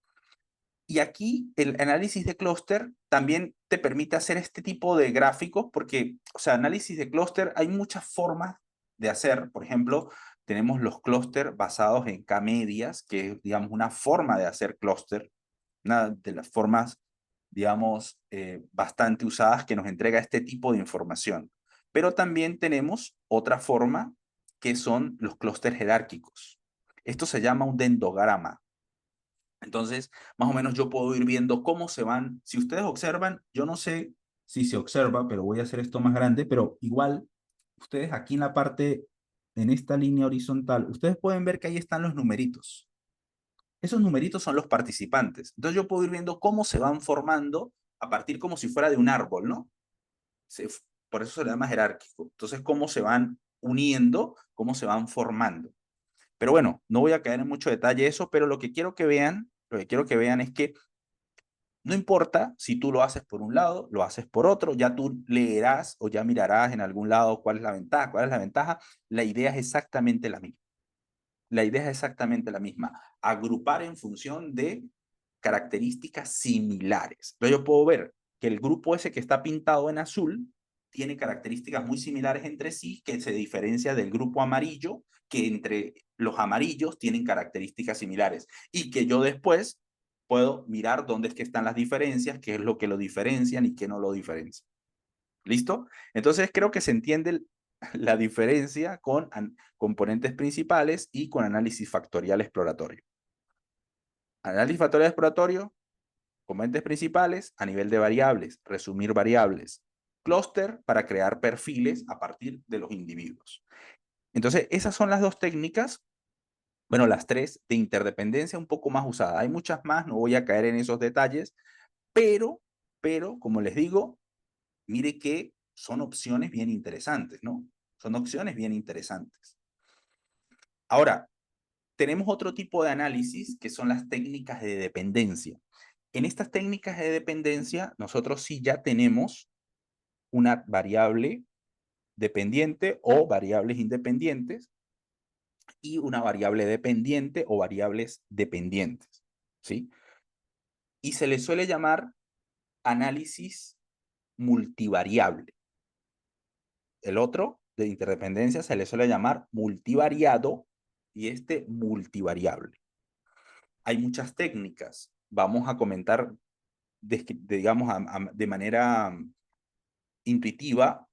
Y aquí el análisis de clúster también te permite hacer este tipo de gráficos porque, o sea, análisis de clúster hay muchas formas de hacer. Por ejemplo, tenemos los clúster basados en K-medias, que es, digamos, una forma de hacer clúster, una de las formas, digamos, bastante usadas que nos entrega este tipo de información. Pero también tenemos otra forma que son los clústeres jerárquicos. Esto se llama un dendrograma. Entonces, más o menos yo puedo ir viendo cómo se van. Si ustedes observan, yo no sé si se observa, pero voy a hacer esto más grande, pero igual, ustedes aquí en la parte, en esta línea horizontal, ustedes pueden ver que ahí están los numeritos. Esos numeritos son los participantes. Entonces yo puedo ir viendo cómo se van formando a partir como si fuera de un árbol, ¿no? Por eso se le llama jerárquico. Entonces, cómo se van uniendo, cómo se van formando. Pero bueno, no voy a caer en mucho detalle eso, pero lo que quiero que vean es que no importa si tú lo haces por un lado, lo haces por otro, ya tú leerás o ya mirarás en algún lado cuál es la ventaja, cuál es la ventaja. La idea es exactamente la misma. La idea es exactamente la misma. Agrupar en función de características similares. Entonces yo puedo ver que el grupo ese que está pintado en azul tiene características muy similares entre sí, que se diferencia del grupo amarillo, que entre los amarillos tienen características similares. Y que yo después puedo mirar dónde es que están las diferencias, qué es lo que lo diferencian y qué no lo diferencia. ¿Listo? Entonces creo que se entiende la diferencia con componentes principales y con análisis factorial exploratorio. Análisis factorial exploratorio, componentes principales a nivel de variables, resumir variables, clúster para crear perfiles a partir de los individuos. Entonces, esas son las dos técnicas, bueno, las tres de interdependencia un poco más usadas. Hay muchas más, no voy a caer en esos detalles, pero pero como les digo, mire que son opciones bien interesantes, ¿no? Son opciones bien interesantes. Ahora, tenemos otro tipo de análisis que son las técnicas de dependencia. En estas técnicas de dependencia, nosotros sí ya tenemos una variable dependiente o variables independientes y una variable dependiente o variables dependientes, ¿sí? Y se le suele llamar análisis multivariable. El otro de interdependencia se le suele llamar multivariado y este multivariable. Hay muchas técnicas. Vamos a comentar, digamos, de manera intuitiva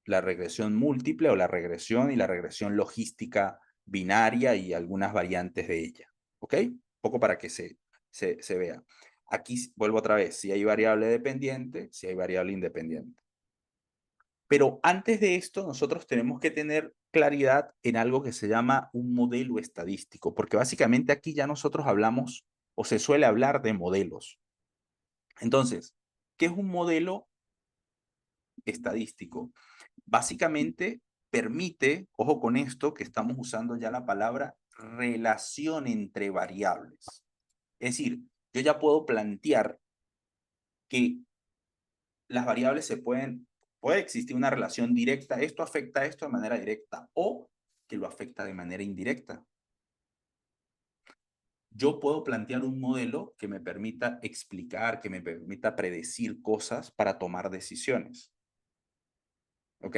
la regresión múltiple o la regresión y la regresión logística binaria y algunas variantes de ella. ¿Ok? Un poco para que se vea. Aquí vuelvo otra vez, si hay variable dependiente, si hay variable independiente. Pero antes de esto, nosotros tenemos que tener claridad en algo que se llama un modelo estadístico, porque básicamente aquí ya nosotros hablamos o se suele hablar de modelos. Entonces, ¿qué es un modelo estadístico? Básicamente permite, ojo con esto, que estamos usando ya la palabra relación entre variables. Es decir, yo ya puedo plantear que las variables puede existir una relación directa, esto afecta a esto de manera directa o que lo afecta de manera indirecta. Yo puedo plantear un modelo que me permita explicar, que me permita predecir cosas para tomar decisiones. ¿Ok?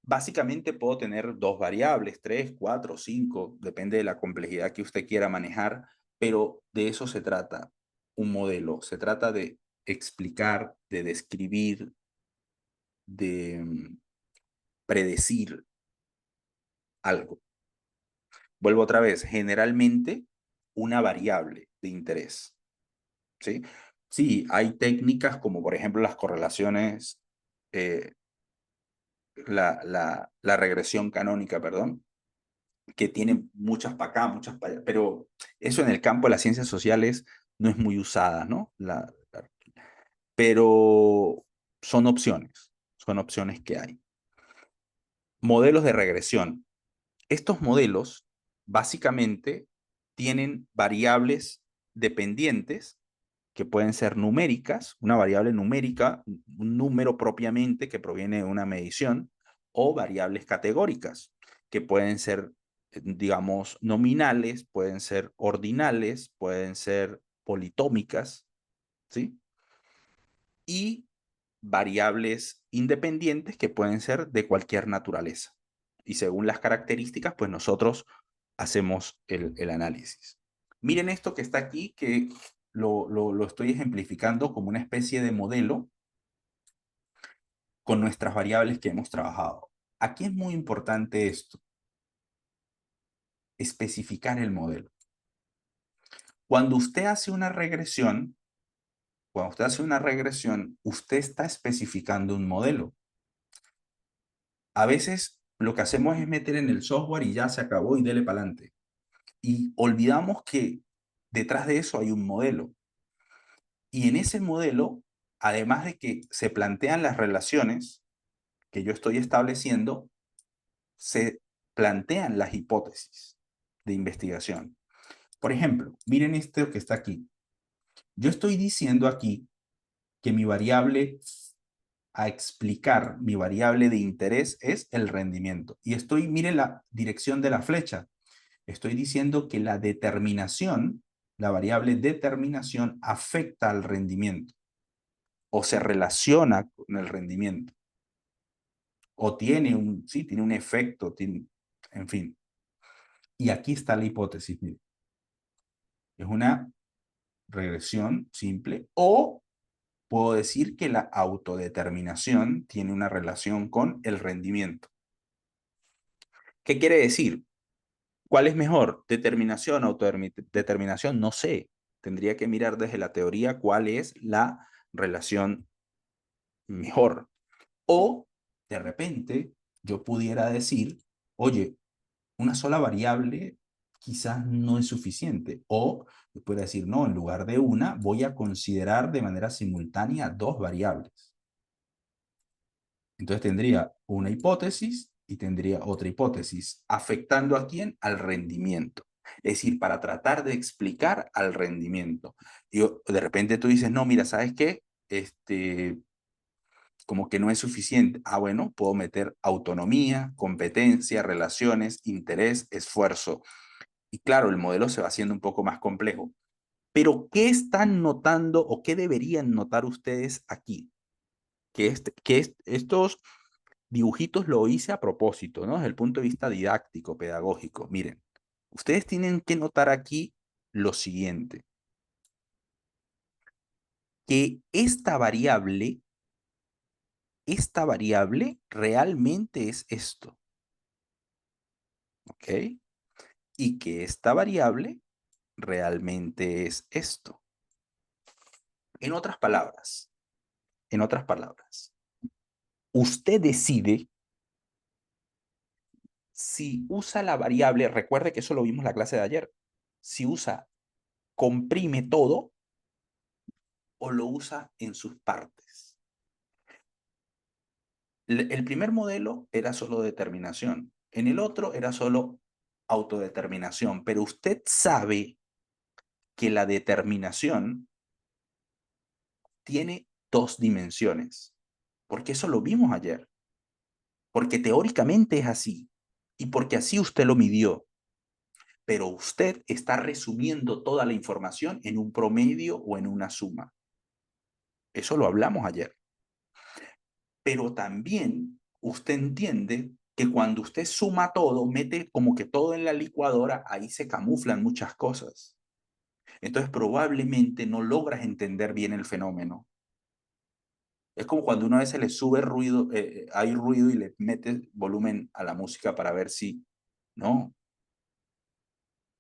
Básicamente puedo tener dos variables, 3, 4, 5, depende de la complejidad que usted quiera manejar, pero de eso se trata un modelo. Se trata de explicar, de describir, de predecir algo. Vuelvo otra vez, generalmente una variable de interés. ¿Sí? Sí, hay técnicas como por ejemplo las correlaciones, la regresión canónica, perdón, que tiene muchas para acá, muchas para allá, pero eso en el campo de las ciencias sociales no es muy usada, ¿no? Pero son opciones que hay. Modelos de regresión. Estos modelos básicamente tienen variables dependientes que pueden ser numéricas, una variable numérica, un número propiamente que proviene de una medición, o variables categóricas, que pueden ser, digamos, nominales, pueden ser ordinales, pueden ser politómicas, ¿sí? Y variables independientes que pueden ser de cualquier naturaleza. Y según las características, pues nosotros hacemos el análisis. Miren esto que está aquí, que lo estoy ejemplificando como una especie de modelo con nuestras variables que hemos trabajado. Aquí es muy importante esto, especificar el modelo. Cuando usted hace una regresión, usted está especificando un modelo. A veces lo que hacemos es meter en el software y ya se acabó y dele para adelante. Y olvidamos que detrás de eso hay un modelo. Y en ese modelo, además de que se plantean las relaciones que yo estoy estableciendo, se plantean las hipótesis de investigación. Por ejemplo, miren esto que está aquí. Yo estoy diciendo aquí que mi variable a explicar, mi variable de interés es el rendimiento. Y miren la dirección de la flecha. Estoy diciendo que la determinación, la variable determinación afecta al rendimiento o se relaciona con el rendimiento o tiene un efecto, en fin. Y aquí está la hipótesis. Mire. Es una regresión simple o puedo decir que la autodeterminación tiene una relación con el rendimiento. ¿Qué quiere decir? ¿Cuál es mejor? ¿Determinación, autodeterminación? No sé. Tendría que mirar desde la teoría cuál es la relación mejor. O, de repente, yo pudiera decir, oye, una sola variable quizás no es suficiente. O puede decir, no, en lugar de una, voy a considerar de manera simultánea dos variables. Entonces tendría una hipótesis y tendría otra hipótesis, afectando a quién, al rendimiento. Es decir, para tratar de explicar al rendimiento. Y de repente tú dices, no, mira, ¿sabes qué? Como que no es suficiente. Ah, bueno, puedo meter autonomía, competencia, relaciones, interés, esfuerzo. Y claro, el modelo se va haciendo un poco más complejo. Pero, ¿qué están notando o qué deberían notar ustedes aquí? Estos dibujitos lo hice a propósito, ¿no? Desde el punto de vista didáctico, pedagógico. Miren, ustedes tienen que notar aquí lo siguiente, que esta variable realmente es esto, ¿ok? Y que esta variable realmente es esto. En otras palabras, usted decide si usa la variable, recuerde que eso lo vimos en la clase de ayer, si usa comprime todo o lo usa en sus partes. El primer modelo era solo determinación, en el otro era solo autodeterminación, pero usted sabe que la determinación tiene dos dimensiones, porque eso lo vimos ayer, porque teóricamente es así y porque así usted lo midió, pero usted está resumiendo toda la información en un promedio o en una suma. Eso lo hablamos ayer. Pero también usted entiende que cuando usted suma todo, mete como que todo en la licuadora, ahí se camuflan muchas cosas. Entonces probablemente no logras entender bien el fenómeno. Es como cuando uno a veces le sube ruido, hay ruido y le mete volumen a la música para ver si, no,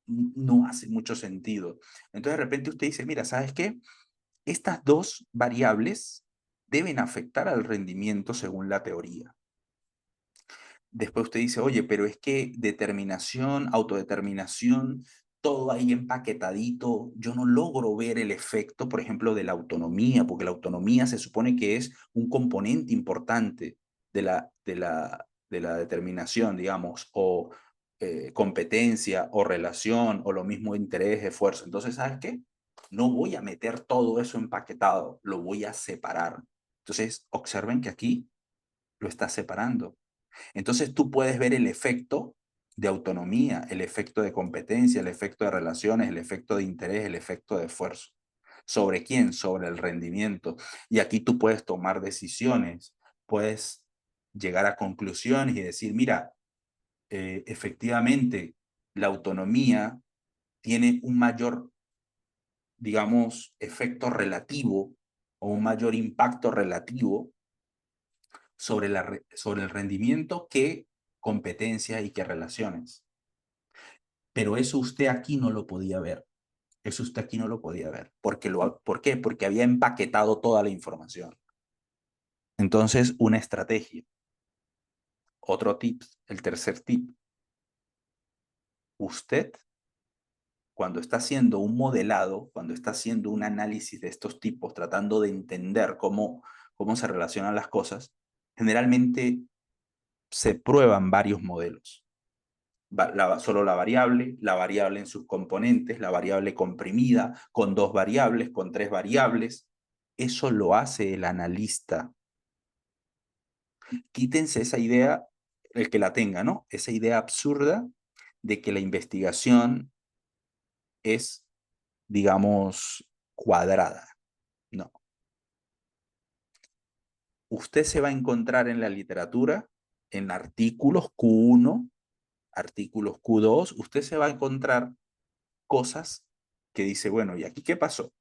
no hace mucho sentido. Entonces de repente usted dice, mira, ¿sabes qué? Estas dos variables deben afectar al rendimiento según la teoría. Después usted dice, oye, pero es que determinación, autodeterminación, todo ahí empaquetadito, yo no logro ver el efecto, por ejemplo, de la autonomía, porque la autonomía se supone que es un componente importante de la determinación, digamos, o competencia, o relación, o lo mismo interés, esfuerzo. Entonces, ¿sabes qué? No voy a meter todo eso empaquetado, lo voy a separar. Entonces, observen que aquí lo está separando. Entonces tú puedes ver el efecto de autonomía, el efecto de competencia, el efecto de relaciones, el efecto de interés, el efecto de esfuerzo. ¿Sobre quién? Sobre el rendimiento. Y aquí tú puedes tomar decisiones, puedes llegar a conclusiones y decir, mira, efectivamente, la autonomía tiene un mayor, digamos, efecto relativo o un mayor impacto relativo sobre el rendimiento que competencia y que relaciones. Pero eso usted aquí no lo podía ver. Eso usted aquí no lo podía ver. ¿Por qué? Porque había empaquetado toda la información. Entonces, una estrategia. Otro tip, el tercer tip. Usted, cuando está haciendo un modelado, cuando está haciendo un análisis de estos tipos, tratando de entender cómo se relacionan las cosas, generalmente se prueban varios modelos. Solo la variable en sus componentes, la variable comprimida, con dos variables, con tres variables. Eso lo hace el analista. Quítense esa idea, el que la tenga, ¿no? Esa idea absurda de que la investigación es, digamos, cuadrada. No. Usted se va a encontrar en la literatura, en artículos Q1, artículos Q2, usted se va a encontrar cosas que dice, bueno, ¿y aquí qué pasó?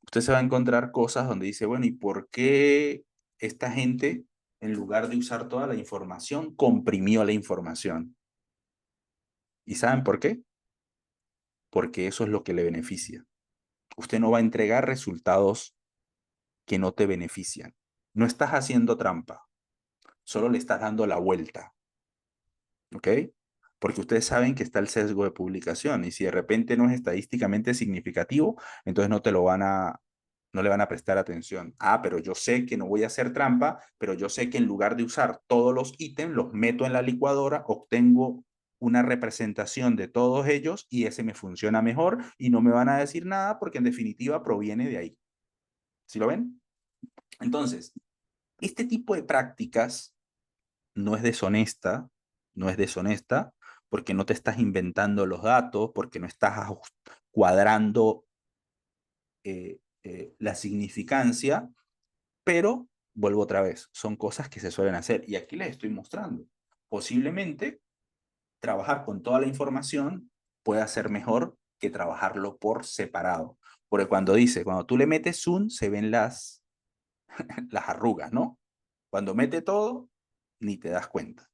Usted se va a encontrar cosas donde dice, bueno, ¿y por qué esta gente, en lugar de usar toda la información, comprimió la información? ¿Y saben por qué? Porque eso es lo que le beneficia. Usted no va a entregar resultados que no te benefician. No estás haciendo trampa, solo le estás dando la vuelta. ¿Ok? porque ustedes saben que está el sesgo de publicación y si de repente no es estadísticamente significativo, entonces no le van a prestar atención. Ah, pero yo sé que no voy a hacer trampa, pero yo sé que en lugar de usar todos los ítems, los meto en la licuadora, obtengo una representación de todos ellos y ese me funciona mejor y no me van a decir nada porque en definitiva proviene de ahí. ¿Sí lo ven? Entonces, este tipo de prácticas no es deshonesta, no es deshonesta porque no te estás inventando los datos, porque no estás cuadrando la significancia, pero vuelvo otra vez, son cosas que se suelen hacer y aquí les estoy mostrando. Posiblemente trabajar con toda la información pueda ser mejor que trabajarlo por separado. Porque cuando tú le metes zoom, se ven las arrugas, ¿no? Cuando mete todo, ni te das cuenta.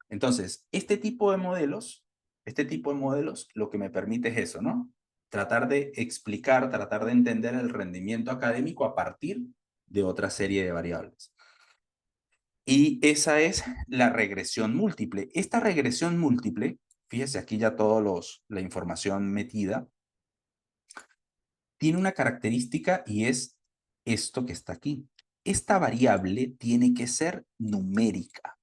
Entonces, este tipo de modelos lo que me permite es eso, ¿no? Tratar de explicar, tratar de entender el rendimiento académico a partir de otra serie de variables. Y esa es la regresión múltiple. Esta regresión múltiple, fíjese aquí ya la información metida, tiene una característica y es esto que está aquí. Esta variable tiene que ser numérica.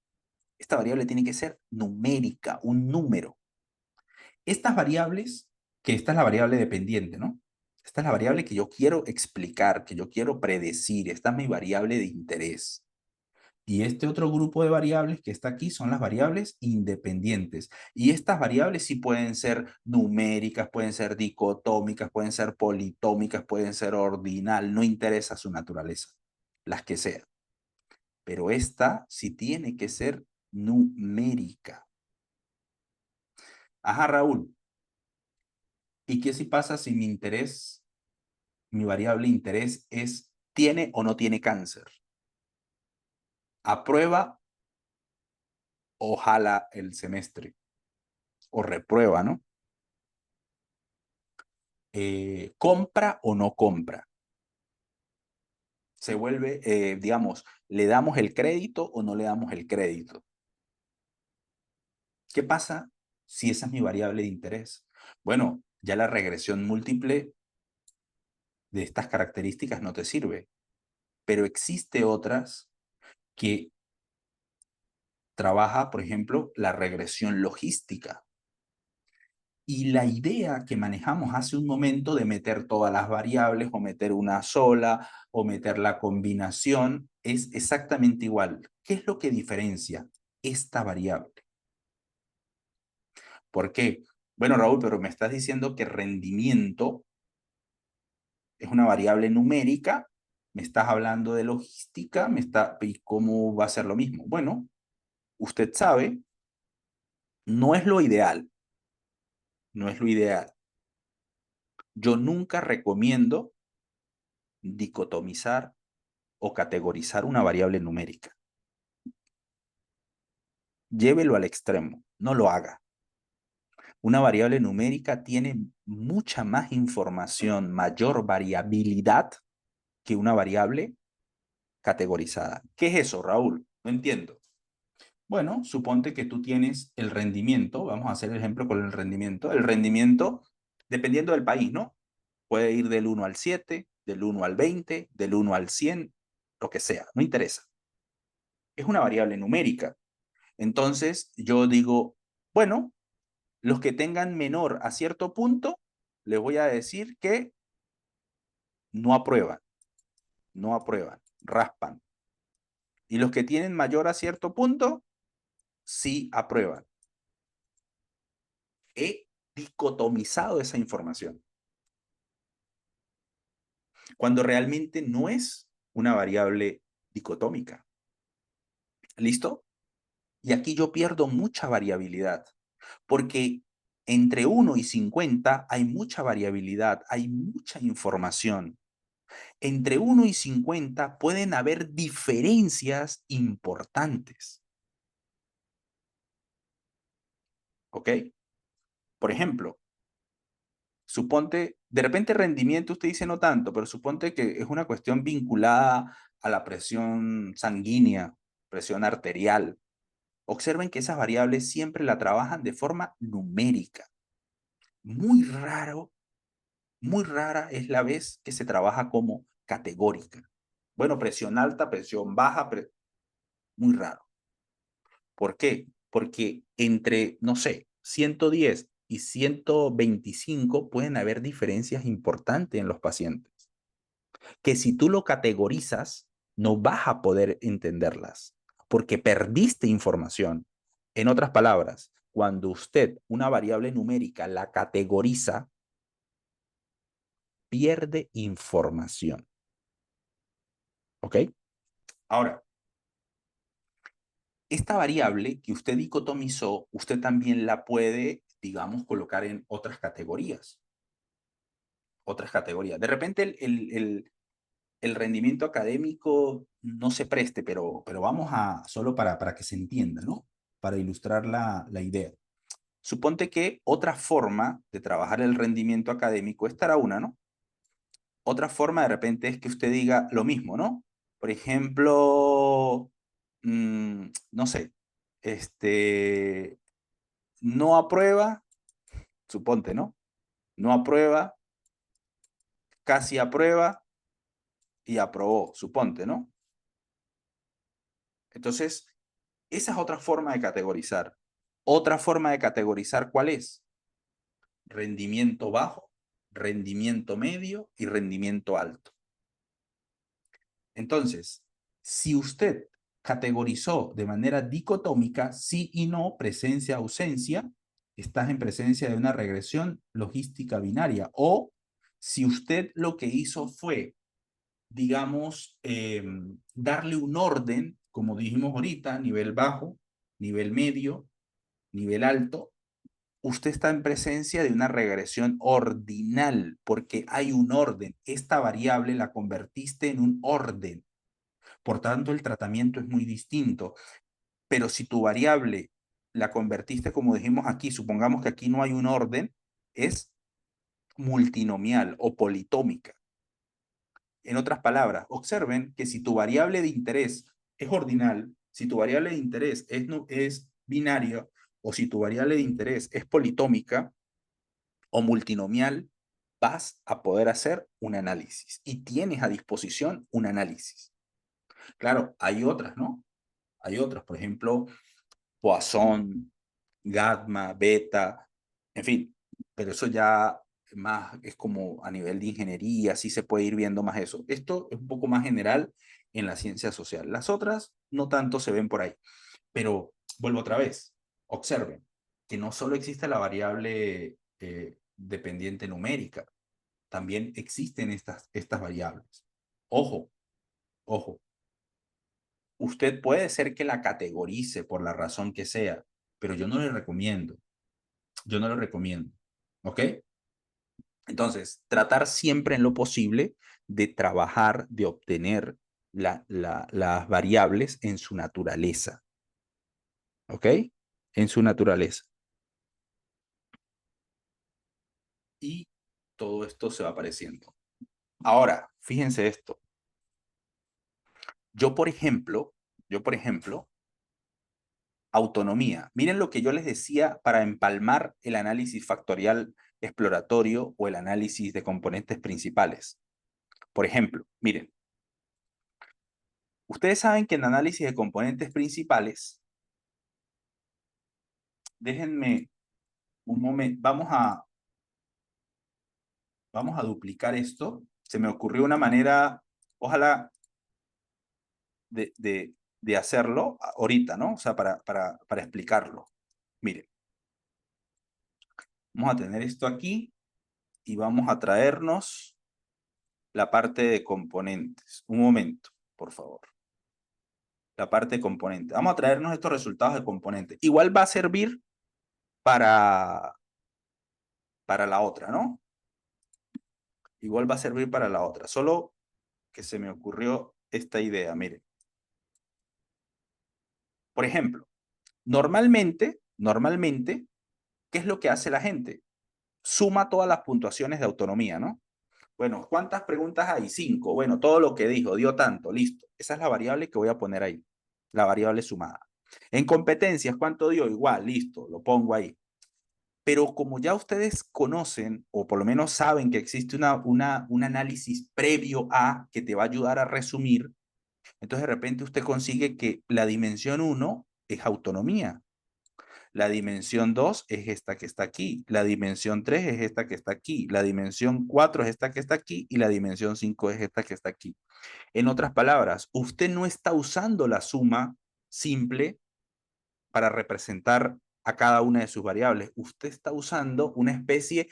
Esta variable tiene que ser numérica, un número. Estas variables, que esta es la variable dependiente, ¿no? Esta es la variable que yo quiero explicar, que yo quiero predecir. Esta es mi variable de interés. Y este otro grupo de variables que está aquí son las variables independientes. Y estas variables sí pueden ser numéricas, pueden ser dicotómicas, pueden ser politómicas, pueden ser ordinal, no interesa su naturaleza, las que sean. Pero esta sí tiene que ser numérica. Ajá, Raúl. ¿Y qué si pasa si mi variable interés es, tiene o no tiene cáncer? ¿Aprueba o jala el semestre? O reprueba, ¿no? ¿Compra o no compra? Se vuelve, digamos, ¿le damos el crédito o no le damos el crédito? ¿Qué pasa si esa es mi variable de interés? Bueno, ya la regresión múltiple de estas características no te sirve, pero existe otras que trabaja, por ejemplo, la regresión logística. Y la idea que manejamos hace un momento de meter todas las variables o meter una sola o meter la combinación es exactamente igual. ¿Qué es lo que diferencia esta variable? ¿Por qué? Bueno, Raúl, pero me estás diciendo que rendimiento es una variable numérica, me estás hablando de logística, ¿y cómo va a ser lo mismo? Bueno, usted sabe, no es lo ideal, no es lo ideal. Yo nunca recomiendo dicotomizar o categorizar una variable numérica. Llévelo al extremo, no lo haga. Una variable numérica tiene mucha más información, mayor variabilidad que una variable categorizada. ¿Qué es eso, Raúl? No entiendo. Bueno, suponte que tú tienes el rendimiento, vamos a hacer el ejemplo con el rendimiento. El rendimiento, dependiendo del país, ¿no? Puede ir del 1 al 7, del 1 al 20, del 1 al 100, lo que sea, no interesa. Es una variable numérica. Entonces, yo digo, bueno, los que tengan menor a cierto punto, les voy a decir que no aprueban, no aprueban, raspan. Y los que tienen mayor a cierto punto, sí aprueban. He dicotomizado esa información, cuando realmente no es una variable dicotómica. ¿Listo? Y aquí yo pierdo mucha variabilidad, porque entre 1 y 50 hay mucha variabilidad, hay mucha información. Entre 1 y 50 pueden haber diferencias importantes. ¿Ok? Por ejemplo, suponte, de repente rendimiento usted dice no tanto, pero suponte que es una cuestión vinculada a la presión sanguínea, presión arterial. observen que esas variables siempre la trabajan de forma numérica. Muy rara es la vez que se trabaja como categórica. Bueno, presión alta, presión baja, muy raro. ¿Por qué? Porque entre, no sé, 110 y 125 pueden haber diferencias importantes en los pacientes, que si tú lo categorizas, no vas a poder entenderlas, porque perdiste información. En otras palabras, cuando usted una variable numérica la categoriza, pierde información. ¿Ok? Ahora, esta variable que usted dicotomizó, usted también la puede, digamos, colocar en otras categorías. Otras categorías. De repente el rendimiento académico no se preste, pero vamos a, solo para que se entienda, ¿no? Para ilustrar la idea. Suponte que otra forma de trabajar el rendimiento académico, esta era una, ¿no? Otra forma de repente es que usted diga lo mismo, ¿no? Por ejemplo, no sé, no aprueba, suponte, ¿no? No aprueba, casi aprueba y aprobó, suponte, ¿no? Entonces, esa es otra forma de categorizar. Otra forma de categorizar, ¿cuál es? Rendimiento bajo, rendimiento medio y rendimiento alto. Entonces, si usted categorizó de manera dicotómica, sí y no, presencia, ausencia, estás en presencia de una regresión logística binaria. O si usted lo que hizo fue, digamos, darle un orden, como dijimos ahorita, nivel bajo, nivel medio, nivel alto, usted está en presencia de una regresión ordinal, porque hay un orden. Esta variable la convertiste en un orden. Por tanto, el tratamiento es muy distinto. Pero si tu variable la convertiste, como dijimos aquí, supongamos que aquí no hay un orden, es multinomial o politómica. En otras palabras, observen que si tu variable de interés es ordinal, si tu variable de interés es binaria, o si tu variable de interés es politómica o multinomial, vas a poder hacer un análisis y tienes a disposición un análisis. Claro, hay otras, ¿no? Hay otras, por ejemplo, Poisson, gamma, beta, en fin, pero eso ya más es como a nivel de ingeniería, sí se puede ir viendo más eso. Esto es un poco más general en la ciencia social. Las otras no tanto se ven por ahí, pero vuelvo otra vez, observen que no solo existe la variable dependiente numérica, también existen estas variables. Ojo, ojo, usted puede ser que la categorice por la razón que sea, pero yo no le recomiendo. Yo no lo recomiendo. ¿Ok? Entonces, tratar siempre en lo posible de trabajar, de obtener las variables en su naturaleza. ¿Ok? En su naturaleza. Y todo esto se va apareciendo. Ahora, fíjense esto. Yo, por ejemplo, autonomía. Miren lo que yo les decía para empalmar el análisis factorial exploratorio o el análisis de componentes principales. Por ejemplo, miren, ustedes saben que en análisis de componentes principales, déjenme un momento, vamos a duplicar esto. Se me ocurrió una manera, ojalá, de hacerlo ahorita, ¿no? O sea, para explicarlo. Miren, vamos a tener esto aquí y vamos a traernos la parte de componentes. Un momento, por favor. La parte de componentes. Vamos a traernos estos resultados de componentes. Igual va a servir para, para la otra, ¿no? Igual va a servir para la otra. Solo que se me ocurrió esta idea, miren. Por ejemplo, normalmente, ¿qué es lo que hace la gente? Suma todas las puntuaciones de autonomía, ¿no? Bueno, ¿cuántas preguntas hay? 5. Bueno, todo lo que dijo, dio tanto, listo. Esa es la variable que voy a poner ahí, la variable sumada. En competencias, ¿cuánto dio? Igual, listo, lo pongo ahí. Pero como ya ustedes conocen, o por lo menos saben que existe un análisis previo a que te va a ayudar a resumir, entonces de repente usted consigue que la dimensión 1 es autonomía, la dimensión 2 es esta que está aquí, la dimensión 3 es esta que está aquí, la dimensión 4 es esta que está aquí y la dimensión 5 es esta que está aquí. En otras palabras, usted no está usando la suma simple para representar a cada una de sus variables. Usted está usando una especie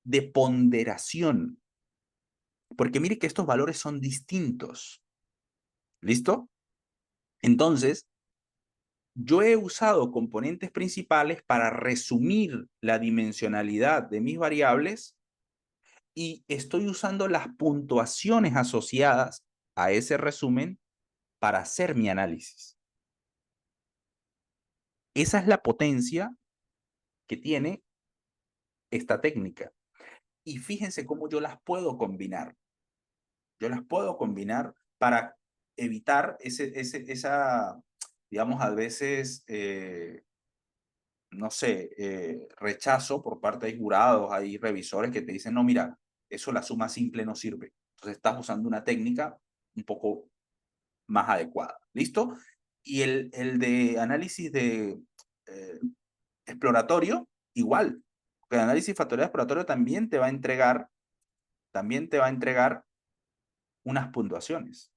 de ponderación, porque mire que estos valores son distintos. ¿Listo? Entonces, yo he usado componentes principales para resumir la dimensionalidad de mis variables y estoy usando las puntuaciones asociadas a ese resumen para hacer mi análisis. Esa es la potencia que tiene esta técnica. Y fíjense cómo yo las puedo combinar. Yo las puedo combinar para evitar esa, digamos, a veces, no sé, rechazo por parte de jurados, hay revisores que te dicen, no, mira, eso la suma simple no sirve. Entonces estás usando una técnica un poco más adecuada. ¿Listo? Y el de análisis de eh, exploratorio, igual. Porque el análisis factorial exploratorio también te va a entregar unas puntuaciones.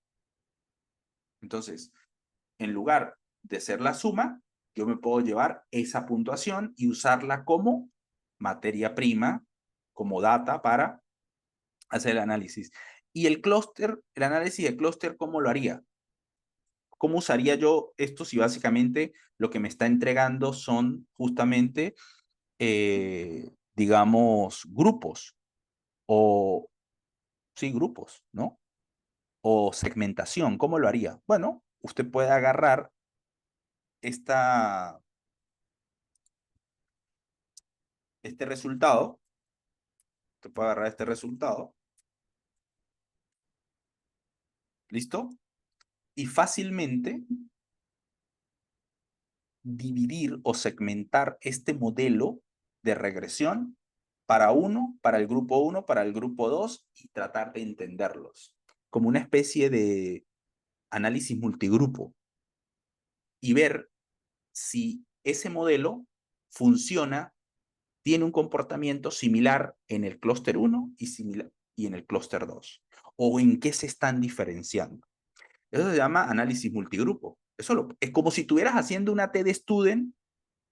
Entonces, en lugar de ser la suma, yo me puedo llevar esa puntuación y usarla como materia prima, como data para hacer el análisis. Y el clúster, el análisis de clúster, ¿cómo lo haría? ¿Cómo usaría yo esto si básicamente lo que me está entregando son justamente, digamos, grupos o, sí, grupos, ¿no? O segmentación, ¿cómo lo haría? Bueno, usted puede agarrar esta, este resultado, usted puede agarrar este resultado, ¿listo? Y fácilmente dividir o segmentar este modelo de regresión para uno, para el grupo 1, para el grupo 2 y tratar de entenderlos como una especie de análisis multigrupo y ver si ese modelo funciona, tiene un comportamiento similar en el clúster 1 y en el clúster 2, o en qué se están diferenciando. Eso se llama análisis multigrupo. Es como si estuvieras haciendo una TD Student,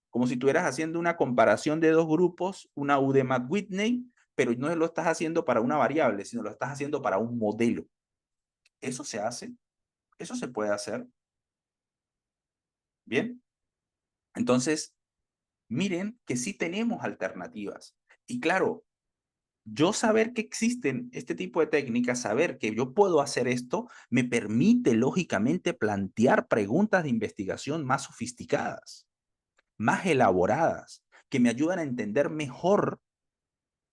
como si estuvieras haciendo una comparación de dos grupos, una U de Matt-Whitney, pero no lo estás haciendo para una variable, sino lo estás haciendo para un modelo. Eso se hace, eso se puede hacer. Bien, entonces, miren que sí tenemos alternativas. Y claro, yo saber que existen este tipo de técnicas, saber que yo puedo hacer esto, me permite lógicamente plantear preguntas de investigación más sofisticadas, más elaboradas, que me ayudan a entender mejor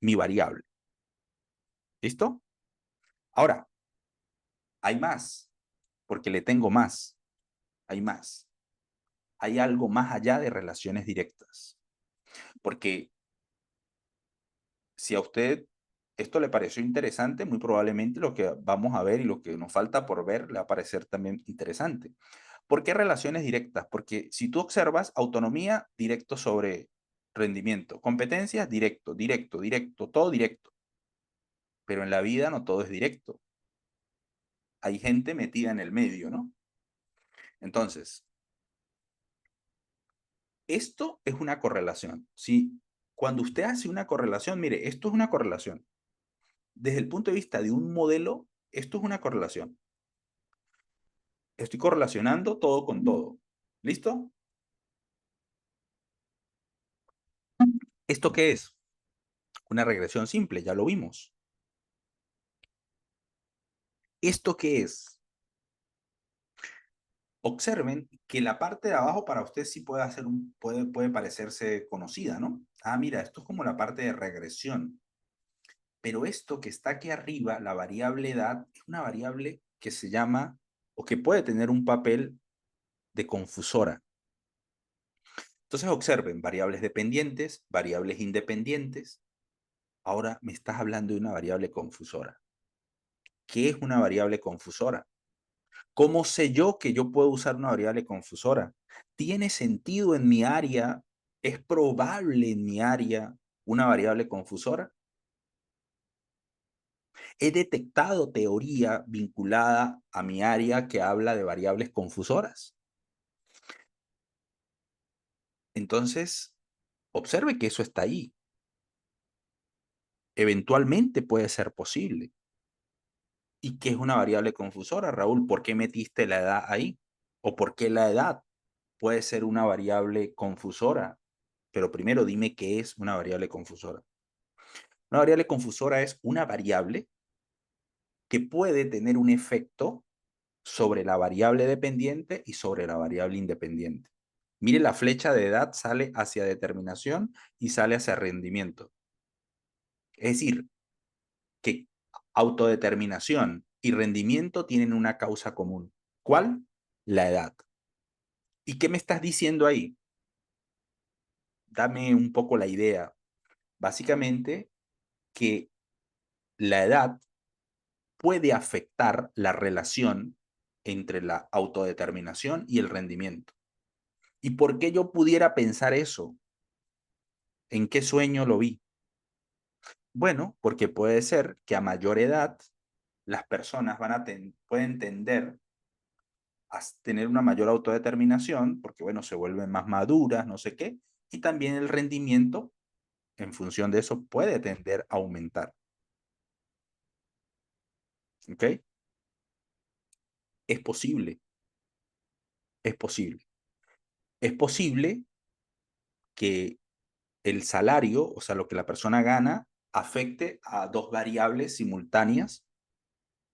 mi variable. ¿Listo? Ahora, hay más, porque le tengo más. Hay más. Hay algo más allá de relaciones directas. Porque si a usted esto le pareció interesante, muy probablemente lo que vamos a ver y lo que nos falta por ver le va a parecer también interesante. ¿Por qué relaciones directas? Porque si tú observas autonomía, directo sobre rendimiento, competencias, directo, directo, directo, todo directo. Pero en la vida no todo es directo. Hay gente metida en el medio, ¿no? Entonces, esto es una correlación. Si cuando usted hace una correlación, mire, esto es una correlación. Desde el punto de vista de un modelo, esto es una correlación. Estoy correlacionando todo con todo. ¿Listo? ¿Esto qué es? Una regresión simple, ya lo vimos. ¿Esto qué es? Observen que la parte de abajo para usted sí puede hacer puede parecerse conocida, ¿no? Ah, mira, esto es como la parte de regresión. Pero esto que está aquí arriba, la variable edad, es una variable que se llama o que puede tener un papel de confusora. Entonces observen, variables dependientes, variables independientes. Ahora me estás hablando de una variable confusora. ¿Qué es una variable confusora? ¿Cómo sé yo que yo puedo usar una variable confusora? ¿Tiene sentido en mi área? ¿Es probable en mi área una variable confusora? He detectado teoría vinculada a mi área que habla de variables confusoras. Entonces, observe que eso está ahí. Eventualmente puede ser posible. ¿Y qué es una variable confusora, Raúl? ¿Por qué metiste la edad ahí? ¿O por qué la edad puede ser una variable confusora? Pero primero dime qué es una variable confusora. Una variable confusora es una variable que puede tener un efecto sobre la variable dependiente y sobre la variable independiente. Mire, la flecha de edad sale hacia determinación y sale hacia rendimiento. Es decir, que autodeterminación y rendimiento tienen una causa común. ¿Cuál? La edad. ¿Y qué me estás diciendo ahí? Dame un poco la idea. Básicamente que la edad puede afectar la relación entre la autodeterminación y el rendimiento. ¿Y por qué yo pudiera pensar eso? ¿En qué sueño lo vi? Bueno, porque puede ser que a mayor edad las personas pueden tender a tener una mayor autodeterminación, porque bueno, se vuelven más maduras, no sé qué, y también el rendimiento en función de eso puede tender a aumentar. ¿Ok? Es posible, es posible. Es posible que el salario, o sea, lo que la persona gana, afecte a dos variables simultáneas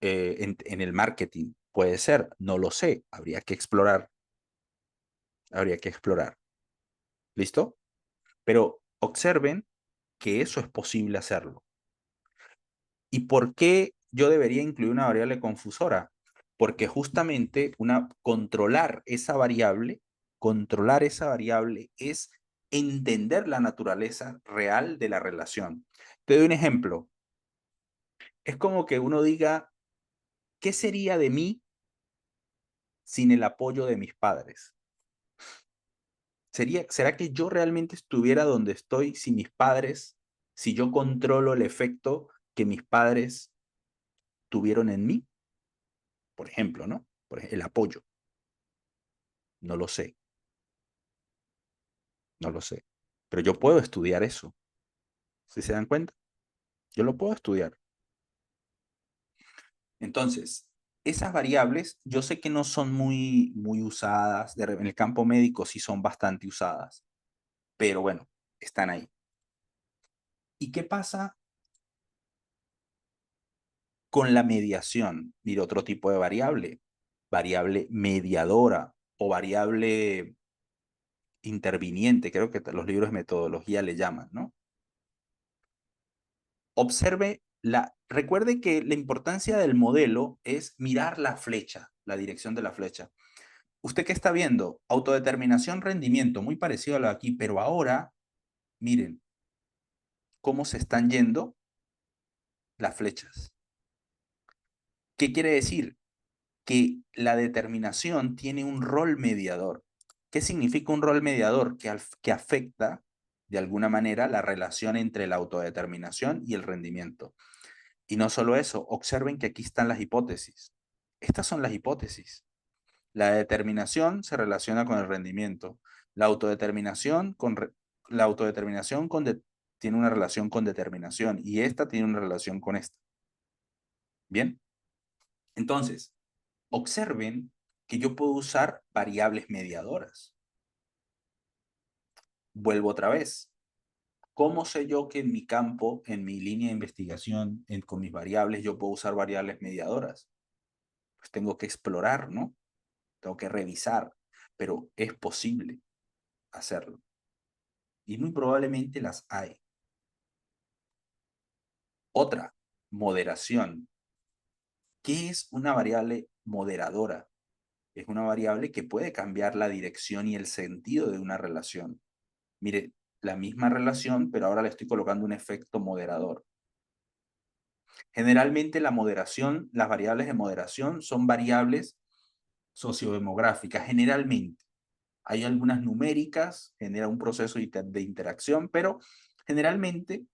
en el marketing. Puede ser, no lo sé, habría que explorar, habría que explorar. ¿Listo? Pero observen que eso es posible hacerlo. ¿Y por qué yo debería incluir una variable confusora? Porque justamente controlar esa variable es entender la naturaleza real de la relación. Te doy un ejemplo. Es como que uno diga, ¿qué sería de mí sin el apoyo de mis padres? ¿Será que yo realmente estuviera donde estoy sin mis padres, si yo controlo el efecto que mis padres tuvieron en mí? Por ejemplo, ¿no? El apoyo. No lo sé, no lo sé. Pero yo puedo estudiar eso. ¿Sí se dan cuenta? Yo lo puedo estudiar. Entonces, esas variables yo sé que no son muy usadas. En el campo médico sí son bastante usadas. Pero bueno, están ahí. ¿Y qué pasa con la mediación? Mira, otro tipo de variable. Variable mediadora o variable interviniente. Creo que los libros de metodología le llaman, ¿no? Observe recuerde que la importancia del modelo es mirar la flecha, la dirección de la flecha. ¿Usted qué está viendo? Autodeterminación, rendimiento, muy parecido a lo de aquí, pero ahora, miren cómo se están yendo las flechas. ¿Qué quiere decir? Que la determinación tiene un rol mediador. ¿Qué significa un rol mediador? Que afecta de alguna manera la relación entre la autodeterminación y el rendimiento. Y no solo eso, observen que aquí están las hipótesis. Estas son las hipótesis. La determinación se relaciona con el rendimiento. La autodeterminación la autodeterminación tiene una relación con determinación y esta tiene una relación con esta. ¿Bien? Entonces, observen que yo puedo usar variables mediadoras. Vuelvo otra vez. ¿Cómo sé yo que en mi campo, en mi línea de investigación, con mis variables, yo puedo usar variables mediadoras? Pues tengo que explorar, ¿no? Tengo que revisar, pero es posible hacerlo. Y muy probablemente las hay. Otra, moderación. ¿Qué es una variable moderadora? es una variable que puede cambiar la dirección y el sentido de una relación. Mire, la misma relación, pero ahora le estoy colocando un efecto moderador. Generalmente la moderación, las variables de moderación son variables sociodemográficas, generalmente. Hay algunas numéricas, genera un proceso de interacción, pero generalmente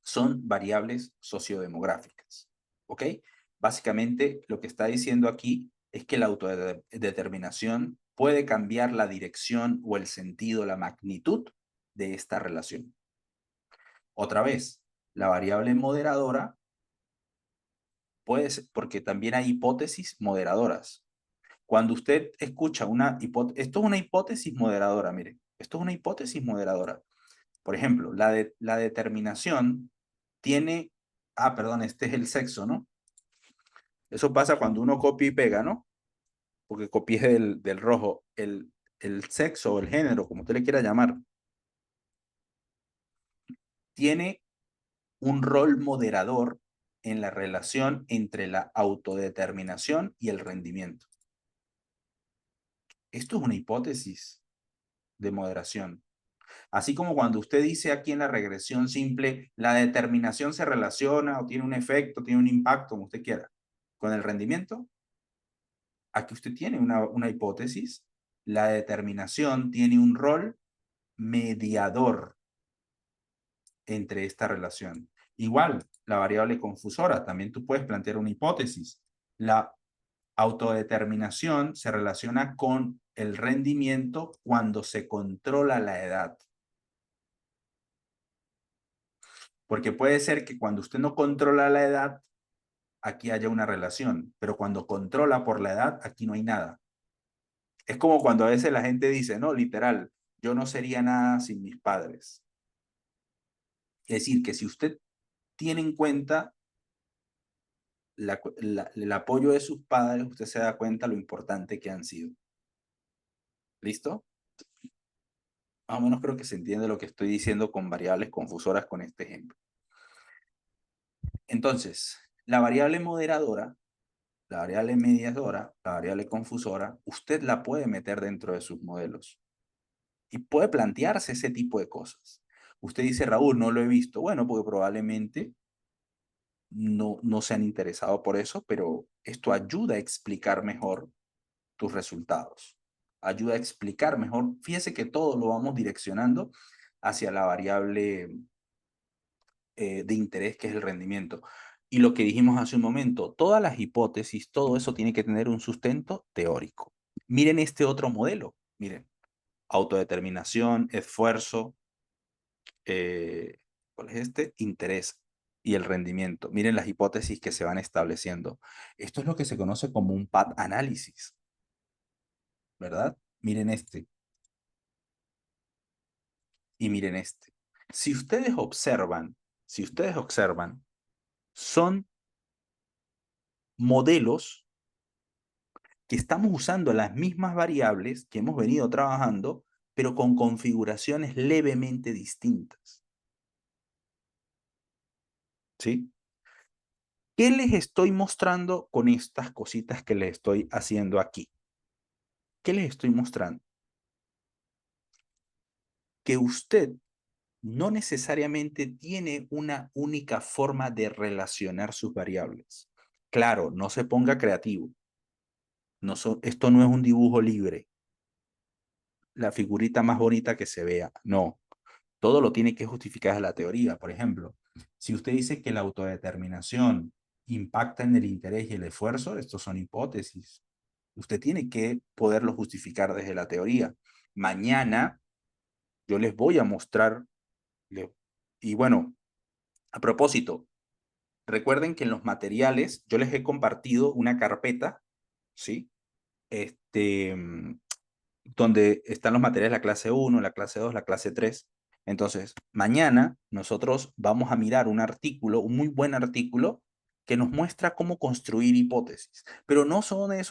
son variables sociodemográficas. ¿Ok? Básicamente lo que está diciendo aquí es que la autodeterminación puede cambiar la dirección o el sentido, la magnitud de esta relación. Otra vez, la variable moderadora puede ser, porque también hay hipótesis moderadoras. Cuando usted escucha una hipótesis, esto es una hipótesis moderadora, mire, esto es una hipótesis moderadora. Por ejemplo, la determinación tiene, perdón, este es el sexo, ¿no? Eso pasa cuando uno copia y pega, ¿no? Porque copié del rojo. El sexo o el género, como usted le quiera llamar, tiene un rol moderador en la relación entre la autodeterminación y el rendimiento. Esto es una hipótesis de moderación. Así como cuando usted dice aquí en la regresión simple, la determinación se relaciona o tiene un efecto, tiene un impacto, como usted quiera, con el rendimiento. Aquí usted tiene una hipótesis. La determinación tiene un rol mediador entre esta relación. Igual, la variable confusora, también tú puedes plantear una hipótesis. La autodeterminación se relaciona con el rendimiento cuando se controla la edad. Porque puede ser que cuando usted no controla la edad, aquí haya una relación, pero cuando controla por la edad, aquí no hay nada. Es como cuando a veces la gente dice, no, literal, yo no sería nada sin mis padres. Es decir, que si usted tiene en cuenta el apoyo de sus padres, usted se da cuenta lo importante que han sido. ¿Listo? Más o menos creo que se entiende lo que estoy diciendo con variables confusoras con este ejemplo. Entonces, la variable moderadora, la variable mediadora, la variable confusora, usted la puede meter dentro de sus modelos y puede plantearse ese tipo de cosas. Usted dice, Raúl, no lo he visto. Bueno, porque probablemente no se han interesado por eso, pero esto ayuda a explicar mejor tus resultados. Ayuda a explicar mejor. Fíjese que todo lo vamos direccionando hacia la variable de interés, que es el rendimiento. Y lo que dijimos hace un momento, todas las hipótesis, todo eso tiene que tener un sustento teórico. Miren este otro modelo. Miren, autodeterminación, esfuerzo, ¿cuál es este? Interés y el rendimiento. Miren las hipótesis que se van estableciendo. Esto es lo que se conoce como un path análisis, ¿verdad? Miren este y miren este. Si ustedes observan, son modelos que estamos usando las mismas variables que hemos venido trabajando, pero con configuraciones levemente distintas. ¿Sí? ¿Qué les estoy mostrando con estas cositas que les estoy haciendo aquí? ¿Qué les estoy mostrando? Que usted no necesariamente tiene una única forma de relacionar sus variables. Claro, no se ponga creativo. Esto no es un dibujo libre. La figurita más bonita que se vea. No. Todo lo tiene que justificar la teoría. Por ejemplo, si usted dice que la autodeterminación impacta en el interés y el esfuerzo, estos son hipótesis. Usted tiene que poderlo justificar desde la teoría. Mañana yo les voy a mostrar, y bueno, a propósito, recuerden que en los materiales yo les he compartido una carpeta, ¿sí? Donde están los materiales de la clase 1, la clase 2, la clase 3. Entonces, mañana nosotros vamos a mirar un artículo, un muy buen artículo, que nos muestra cómo construir hipótesis. Pero no son esos